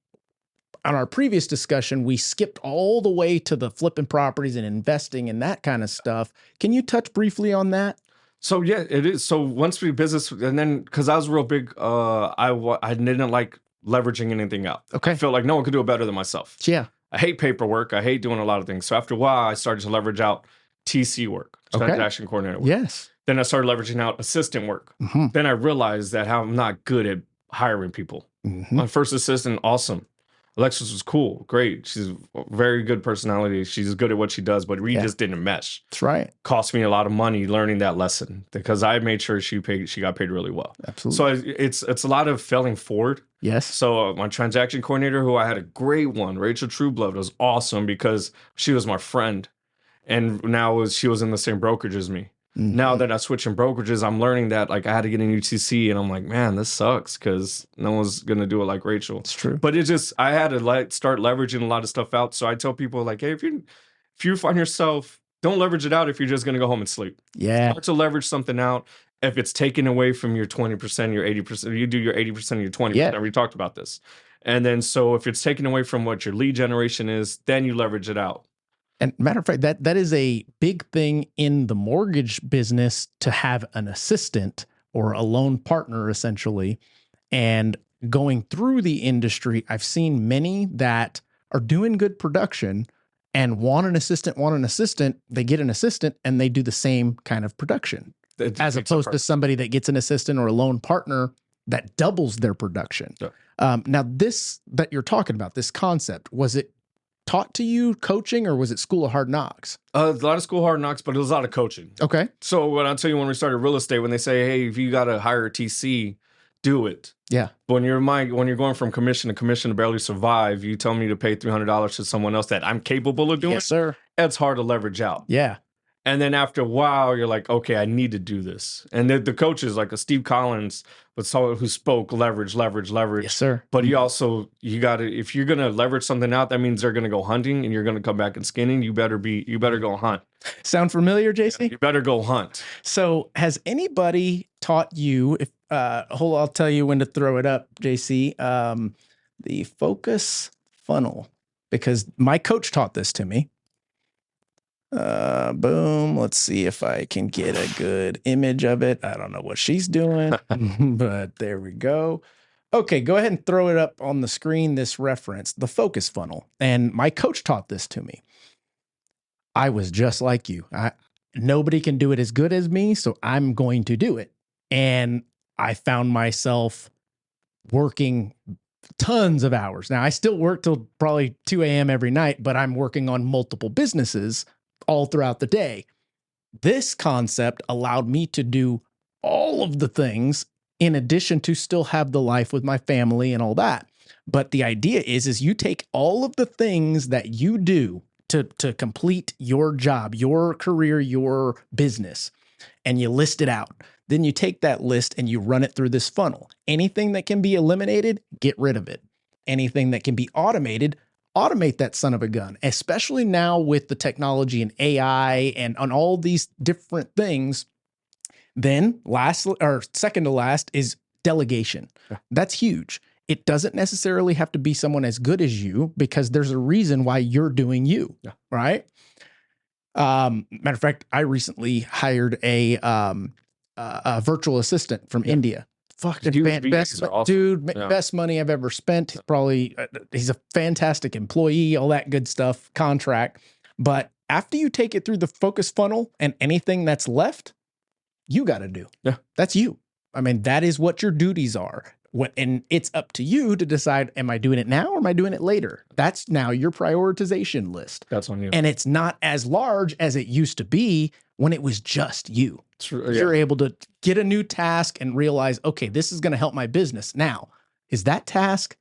on our previous discussion, we skipped all the way to the flipping properties and investing and that kind of stuff. Can you touch briefly on that? So yeah, it is. So once we business, and then because I was real big, I didn't like leveraging anything out. Okay. I felt like no one could do it better than myself. Yeah. I hate paperwork. I hate doing a lot of things. So after a while, I started to leverage out TC work, transaction coordinator work. Yes. Then I started leveraging out assistant work. Mm-hmm. Then I realized that how I'm not good at hiring people. Mm-hmm. My first assistant, awesome. Alexis was cool, great. She's a very good personality. She's good at what she does, but we just didn't mesh. That's right. Cost me a lot of money learning that lesson because I made sure she got paid really well. Absolutely. So it's a lot of failing forward. Yes. So my transaction coordinator, who I had a great one, Rachel Trueblood, was awesome because she was my friend, and now she was in the same brokerage as me. Mm-hmm. Now that I switch in brokerages, I'm learning that like I had to get a new TC, and I'm like, man, this sucks because no one's gonna do it like Rachel. It's true. But it just I had to start leveraging a lot of stuff out. So I tell people like, hey, if you find yourself, don't leverage it out if you're just gonna go home and sleep. Yeah. Start to leverage something out. If it's taken away from your 20%, your 80%, you do your 80% of your 20%. Yeah. We talked about this. And then so if it's taken away from what your lead generation is, then you leverage it out. And matter of fact, that is a big thing in the mortgage business to have an assistant or a loan partner, essentially. And going through the industry, I've seen many that are doing good production and want an assistant. They get an assistant and they do the same kind of production as opposed to somebody that gets an assistant or a loan partner that doubles their production. Yeah. Now, this that you're talking about, this concept, was it taught to you coaching or was it School of Hard Knocks? A lot of School of Hard Knocks, but it was a lot of coaching. Okay. So when I tell you when we started real estate, when they say, hey, if you got to hire a TC, do it. Yeah. But when you're going from commission to barely survive, you tell me to pay $300 to someone else that I'm capable of doing. Yes, sir. It's hard to leverage out. Yeah. And then after a while, you're like, okay, I need to do this. And the coaches, like a Steve Collins, was someone who spoke leverage. Yes, sir. But you got to, if you're going to leverage something out, that means they're going to go hunting and you're going to come back and skinning. You better go hunt. Sound familiar, JC? Yeah, you better go hunt. So has anybody taught you, I'll tell you when to throw it up, JC, the focus funnel, because my coach taught this to me. Boom. Let's see if I can get a good image of it. I don't know what she's doing, but there we go. Okay, go ahead and throw it up on the screen, this reference, the focus funnel. And my coach taught this to me. I was just like you. Nobody can do it as good as me, so I'm going to do it. And I found myself working tons of hours. Now, I still work till probably 2 a.m. every night, but I'm working on multiple businesses all throughout the day. This concept allowed me to do all of the things in addition to still have the life with my family and all that. But the idea is you take all of the things that you do to complete your job, your career, your business, and you list it out. Then you take that list and you run it through this funnel. Anything that can be eliminated, get rid of it. Anything that can be automated, automate that son of a gun, especially now with the technology and AI and on all these different things. Then second to last is delegation. Yeah. That's huge. It doesn't necessarily have to be someone as good as you because there's a reason why you're doing you, right? Matter of fact, I recently hired a virtual assistant from India. Fucking best money I've ever spent. He's a fantastic employee, all that good stuff, contract. But after you take it through the focus funnel and anything that's left, you got to do. Yeah. That's you. I mean, that is what your duties are. and it's up to you to decide, am I doing it now or am I doing it later? That's now your prioritization list. That's on you. And it's not as large as it used to be when it was just you. You're able to get a new task and realize, okay, this is going to help my business. Now, is that task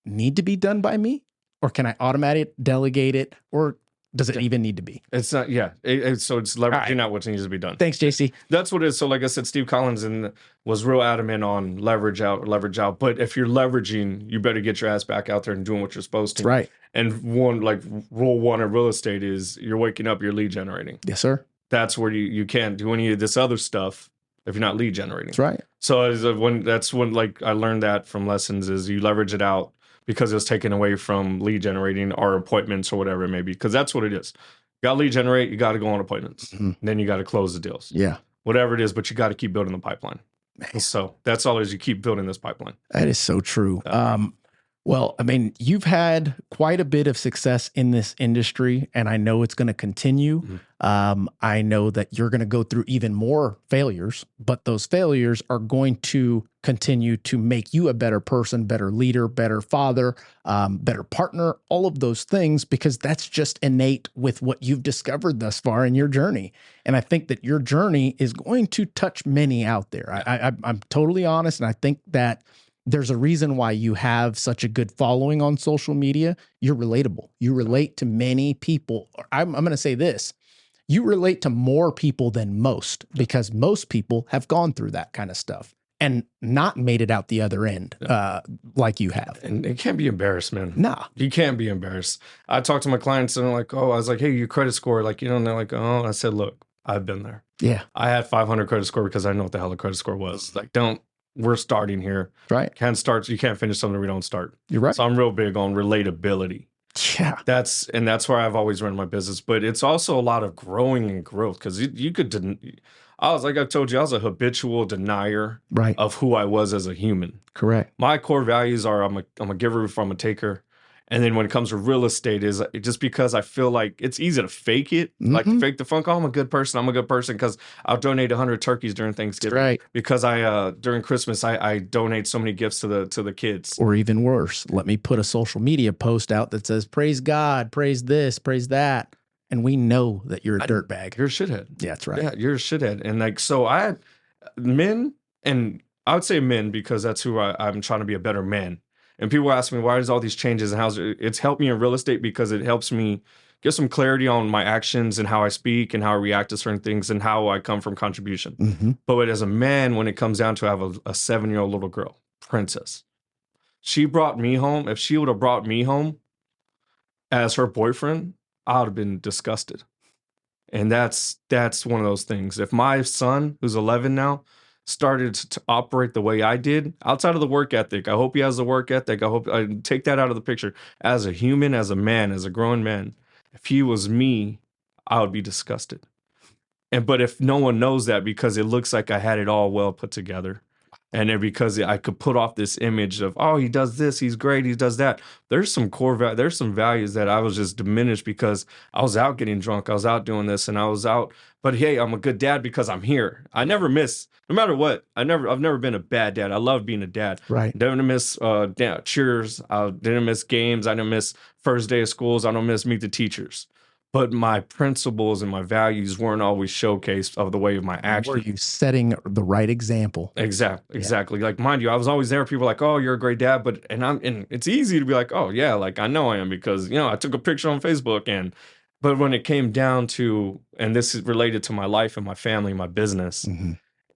need to be done by me, or can I automate it, delegate it, or does it even need to be? It's not, so it's leveraging out what needs to be done. Thanks, JC. That's what it is. So like I said, Steve Collins was real adamant on leverage out. But if you're leveraging, you better get your ass back out there and doing what you're supposed to. That's right. And rule one of real estate is you're waking up, you're lead generating. Yes, sir. That's where you can't do any of this other stuff if you're not lead generating. That's right. So that's when like I learned that from lessons is you leverage it out, because it was taken away from lead generating or appointments or whatever it may be. Because that's what it is. You got to lead generate, you got to go on appointments. Then you got to close the deals. Yeah. Whatever it is, but you got to keep building the pipeline. Man. So that's all it is. You keep building this pipeline. That is so true. Well, I mean, you've had quite a bit of success in this industry, and I know it's going to continue. I know that you're going to go through even more failures, but those failures are going to continue to make you a better person, better leader, better father, better partner, all of those things, because that's just innate with what you've discovered thus far in your journey. And I think that your journey is going to touch many out there. I'm totally honest, and I think that there's a reason why you have such a good following on social media. You're relatable. You relate to many people. I'm going to say this. You relate to more people than most, because most people have gone through that kind of stuff and not made it out the other end like you have. And it can't be embarrassed, man. Nah. You can't be embarrassed. I talk to my clients and they're like, I was like, hey, your credit score, like, and they're like, oh, I said, look, I've been there. Yeah. I had 500 credit score because I know what the hell a credit score was. Like, we're starting here. Right. You can't finish something we don't start. You're right. So I'm real big on relatability. Yeah. That's where I've always run my business. But it's also a lot of growing and growth, because you could, like I've told you, I was a habitual denier of who I was as a human. Correct. My core values are I'm a giver before I'm a taker. And then when it comes to real estate, is just because I feel like it's easy to fake it, like to fake the funk. Oh, I'm a good person because I'll donate 100 turkeys during Thanksgiving. Right. Because during Christmas I donate so many gifts to the kids. Or even worse, let me put a social media post out that says, praise God, praise this, praise that. And we know that you're a dirtbag. You're a shithead. Yeah, that's right. Yeah, you're a shithead. And like, so I had men, and I would say men because that's who I'm trying to be a better man. And people ask me, why is all these changes and it's helped me in real estate, because it helps me get some clarity on my actions and how I speak and how I react to certain things and how I come from contribution. But as a man, when it comes down to, I have a 7-year-old little girl, Princess. She brought me home. If she would have brought me home as her boyfriend, I would have been disgusted. And that's one of those things. If my son, who's 11 now, started to operate the way I did, outside of the work ethic, I hope he has the work ethic. I hope I take that out of the picture. As a human, as a man, as a grown man, if he was me, I would be disgusted. But if no one knows that, because it looks like I had it all well put together, and then because I could put off this image of, oh, he does this, he's great, he does that. There's some there's some values that I was just diminished because I was out getting drunk, I was out doing this, and I was out. But hey, I'm a good dad because I'm here. I never miss, no matter what. I've never been a bad dad. I love being a dad. Right. Didn't miss cheers. I didn't miss games. I didn't miss first day of schools. I don't miss meet the teachers. But my principles and my values weren't always showcased of the way of my actions. Were you setting the right example? Exactly. Like, mind you, I was always there. People were like, oh, you're a great dad. And it's easy to be like, oh yeah, like I know I am, because, I took a picture on Facebook. But when it came down to, and this is related to my life and my family, my business,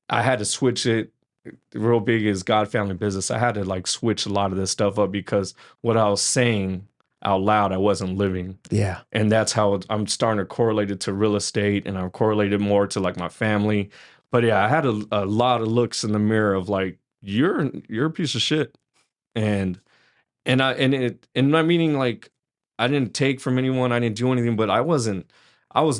I had to switch it. Real big is God, family, business. I had to like switch a lot of this stuff up, because what I was saying out loud, I wasn't living. Yeah. And that's how I'm starting to correlate it to real estate, and I'm correlated more to like my family. But yeah, I had a lot of looks in the mirror of like, you're a piece of shit. And not meaning like I didn't take from anyone, I didn't do anything, but I was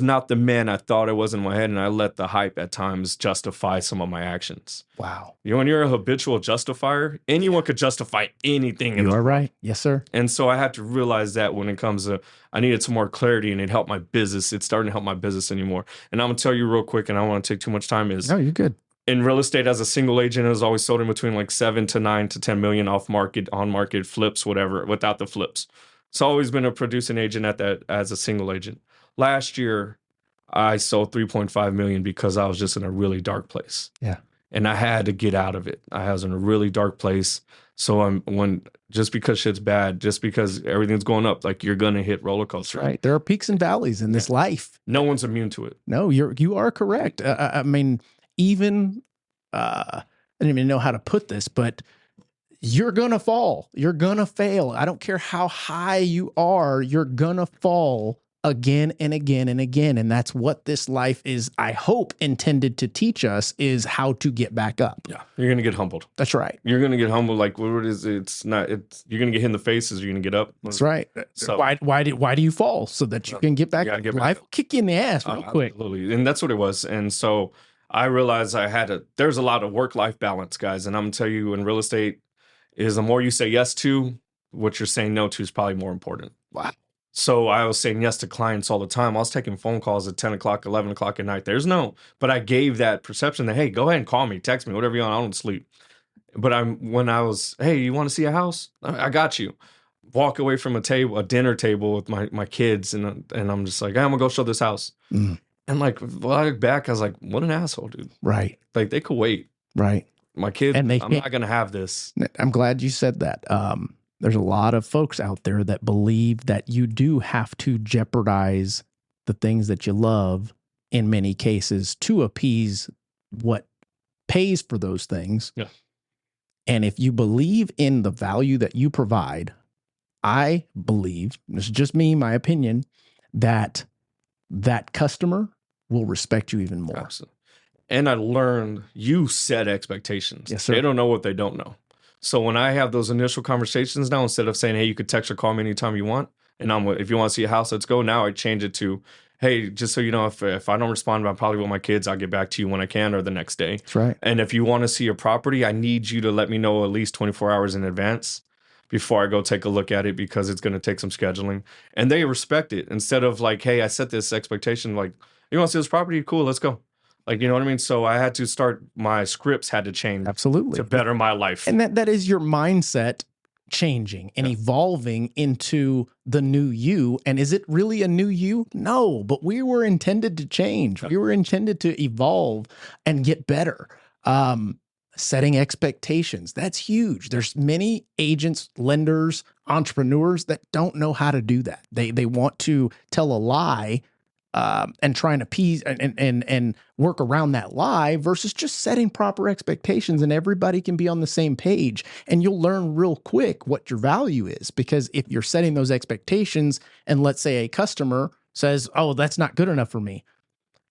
not the man I thought I was in my head, and I let the hype at times justify some of my actions. Wow. When you're a habitual justifier, anyone could justify anything. You are right. Yes, sir. And so I had to realize that when it comes to, I needed some more clarity, and it helped my business. It's starting to help my business anymore. And I'm going to tell you real quick, and I don't want to take too much time, is no, you're good. in real estate as a single agent, it was always sold in between like 7 to 9 to 10 million off market, on market, flips, whatever, without the flips. It's always been a producing agent at that as a single agent. Last year, I sold 3.5 million because I was just in a really dark place. Yeah. And I had to get out of it. I was in a really dark place. So just because shit's bad, just because everything's going up, like you're gonna hit roller coaster. Right. There are peaks and valleys in this life. No one's immune to it. No, you are correct. I mean, even I don't even know how to put this, but you're gonna fall. You're gonna fail. I don't care how high you are. You're gonna fall again and again and again. And that's what this life is, I hope, intended to teach us, is how to get back up. Yeah. You're going to get humbled. That's right. You're going to get humbled. Like, what is it? You're going to get hit in the faces. You're going to get up. That's right. So why do you fall? So that you can get back. Life will kick you in the ass real quick. Absolutely. And that's what it was. And so I realized there's a lot of work-life balance, guys. And I'm going to tell you, in real estate, is the more you say yes to, what you're saying no to is probably more important. Wow. So I was saying yes to clients all the time. I was taking phone calls at 10 o'clock, 11 o'clock at night. But I gave that perception that, hey, go ahead and call me, text me, whatever you want. I don't sleep. But hey, you want to see a house? I got you. Walk away from a dinner table with my kids. And I'm just like, hey, I'm gonna go show this house. Mm. And like, when I look back, I was like, what an asshole, dude. Right. Like they could wait. Right. My kids, I'm not going to have this. I'm glad you said that. There's a lot of folks out there that believe that you do have to jeopardize the things that you love in many cases to appease what pays for those things. Yeah. And if you believe in the value that you provide, I believe, this is just me, my opinion, that customer will respect you even more. Absolutely. And I learned you set expectations. Yes, sir. They don't know what they don't know. So when I have those initial conversations now, instead of saying, hey, you could text or call me anytime you want, and if you want to see a house, let's go. Now I change it to, hey, just so you know, if I don't respond, I'm probably with my kids, I'll get back to you when I can or the next day. That's right. And if you want to see a property, I need you to let me know at least 24 hours in advance before I go take a look at it, because it's going to take some scheduling. And they respect it. Instead of like, hey, I set this expectation, like, you want to see this property? Cool, let's go. Like, you know what I mean? So I had to my scripts had to change. Absolutely. To better my life. And that is your mindset changing and evolving into the new you. And is it really a new you? No, but we were intended to change. We were intended to evolve and get better. Setting expectations, that's huge. There's many agents, lenders, entrepreneurs that don't know how to do that. They want to tell a lie and try and appease and work around that lie versus just setting proper expectations, and everybody can be on the same page. And you'll learn real quick what your value is, because if you're setting those expectations and let's say a customer says, oh, that's not good enough for me,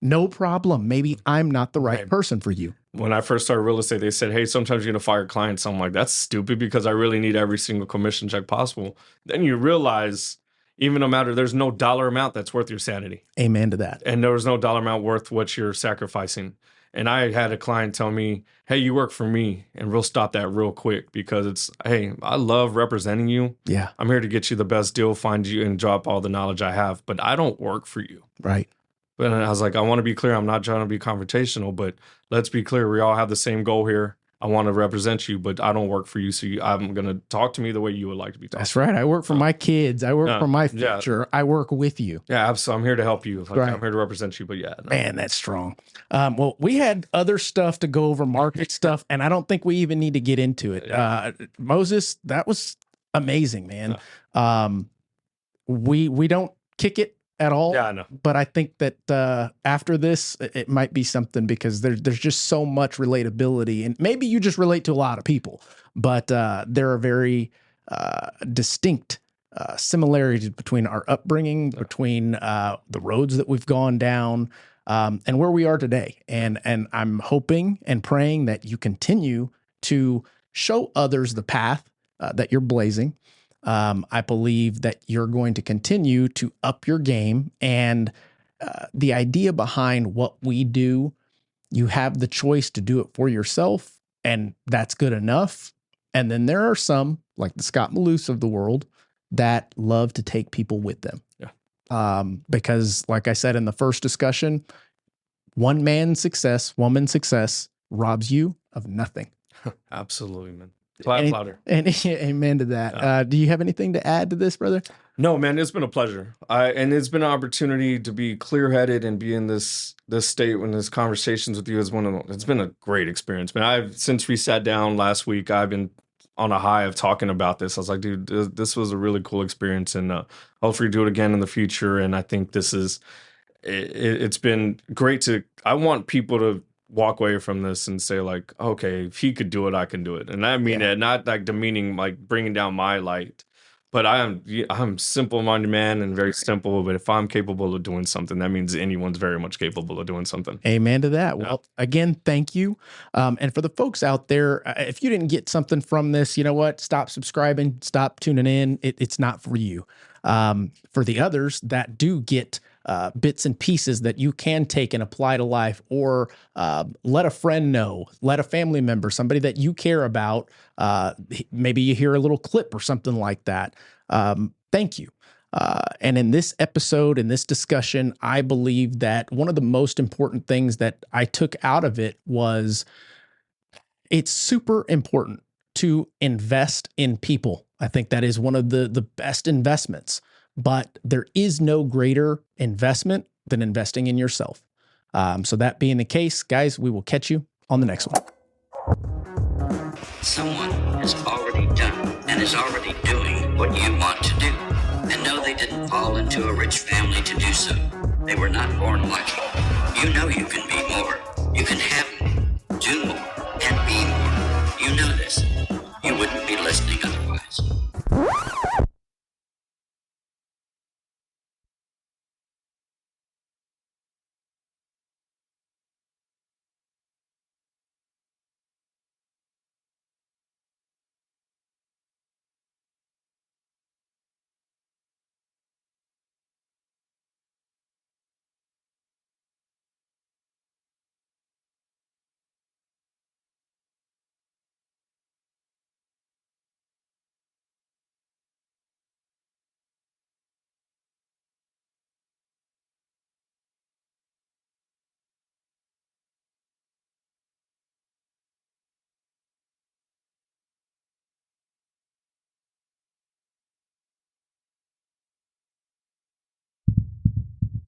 no problem. Maybe I'm not the right person for you. When I first started real estate, they said, hey, sometimes you're going to fire clients. I'm like, that's stupid, because I really need every single commission check possible. Then you realize, even no matter, there's no dollar amount that's worth your sanity. Amen to that. And there was no dollar amount worth what you're sacrificing. And I had a client tell me, hey, you work for me, and we'll stop that real quick, because it's, hey, I love representing you. Yeah. I'm here to get you the best deal, find you, and drop all the knowledge I have, but I don't work for you. Right. But I was like, I want to be clear. I'm not trying to be confrontational, but let's be clear. We all have the same goal here. I want to represent you, but I don't work for you. So I'm going to talk to me the way you would like to be talked. That's right. I work for my kids. I work for my future. I work with you. Yeah, absolutely. I'm here to help you. I'm here to represent you, but no. Man, that's strong. Well, we had other stuff to go over, market stuff, and I don't think we even need to get into it. Moses, that was amazing, man. We don't kick it at all. Yeah, I know. But I think that after this, it might be something, because there's just so much relatability, and maybe you just relate to a lot of people, but there are very distinct similarities between our upbringing, between the roads that we've gone down, and where we are today. And I'm hoping and praying that you continue to show others the path that you're blazing. I believe that you're going to continue to up your game, and the idea behind what we do, you have the choice to do it for yourself, and that's good enough. And then there are some, like the Scott Malus of the world, that love to take people with them. Yeah. Because like I said in the first discussion, one man's success, woman's success robs you of nothing. Absolutely, man. Clap louder. And amen to that. Yeah. Do you have anything to add to this, brother? No, man, it's been a pleasure. And it's been an opportunity to be clear-headed and be in this state when this conversations with you it's been a great experience, man. Since we sat down last week, I've been on a high of talking about this. I was like, dude, this was a really cool experience, and hopefully do it again in the future. And I think it's been great I want people to walk away from this and say like, okay, if he could do it, I can do it. And I mean it, not like demeaning, like bringing down my light, but I'm simple-minded man and very simple. But if I'm capable of doing something, that means anyone's very much capable of doing something. Amen to that. Yeah. Well, again, thank you. And for the folks out there, if you didn't get something from this, you know what? Stop subscribing, stop tuning in. It's not for you. For the others that do get bits and pieces that you can take and apply to life, or let a friend know, let a family member, somebody that you care about, maybe you hear a little clip or something like that. Thank you. And in this episode, in this discussion, I believe that one of the most important things that I took out of it was it's super important to invest in people. I think that is one of the best investments, but there is no greater investment than investing in yourself. So that being the case, guys, we will catch you on the next one. Someone has already done and is already doing what you want to do. And no, they didn't fall into a rich family to do so. They were not born lucky. You know you can be more. You can have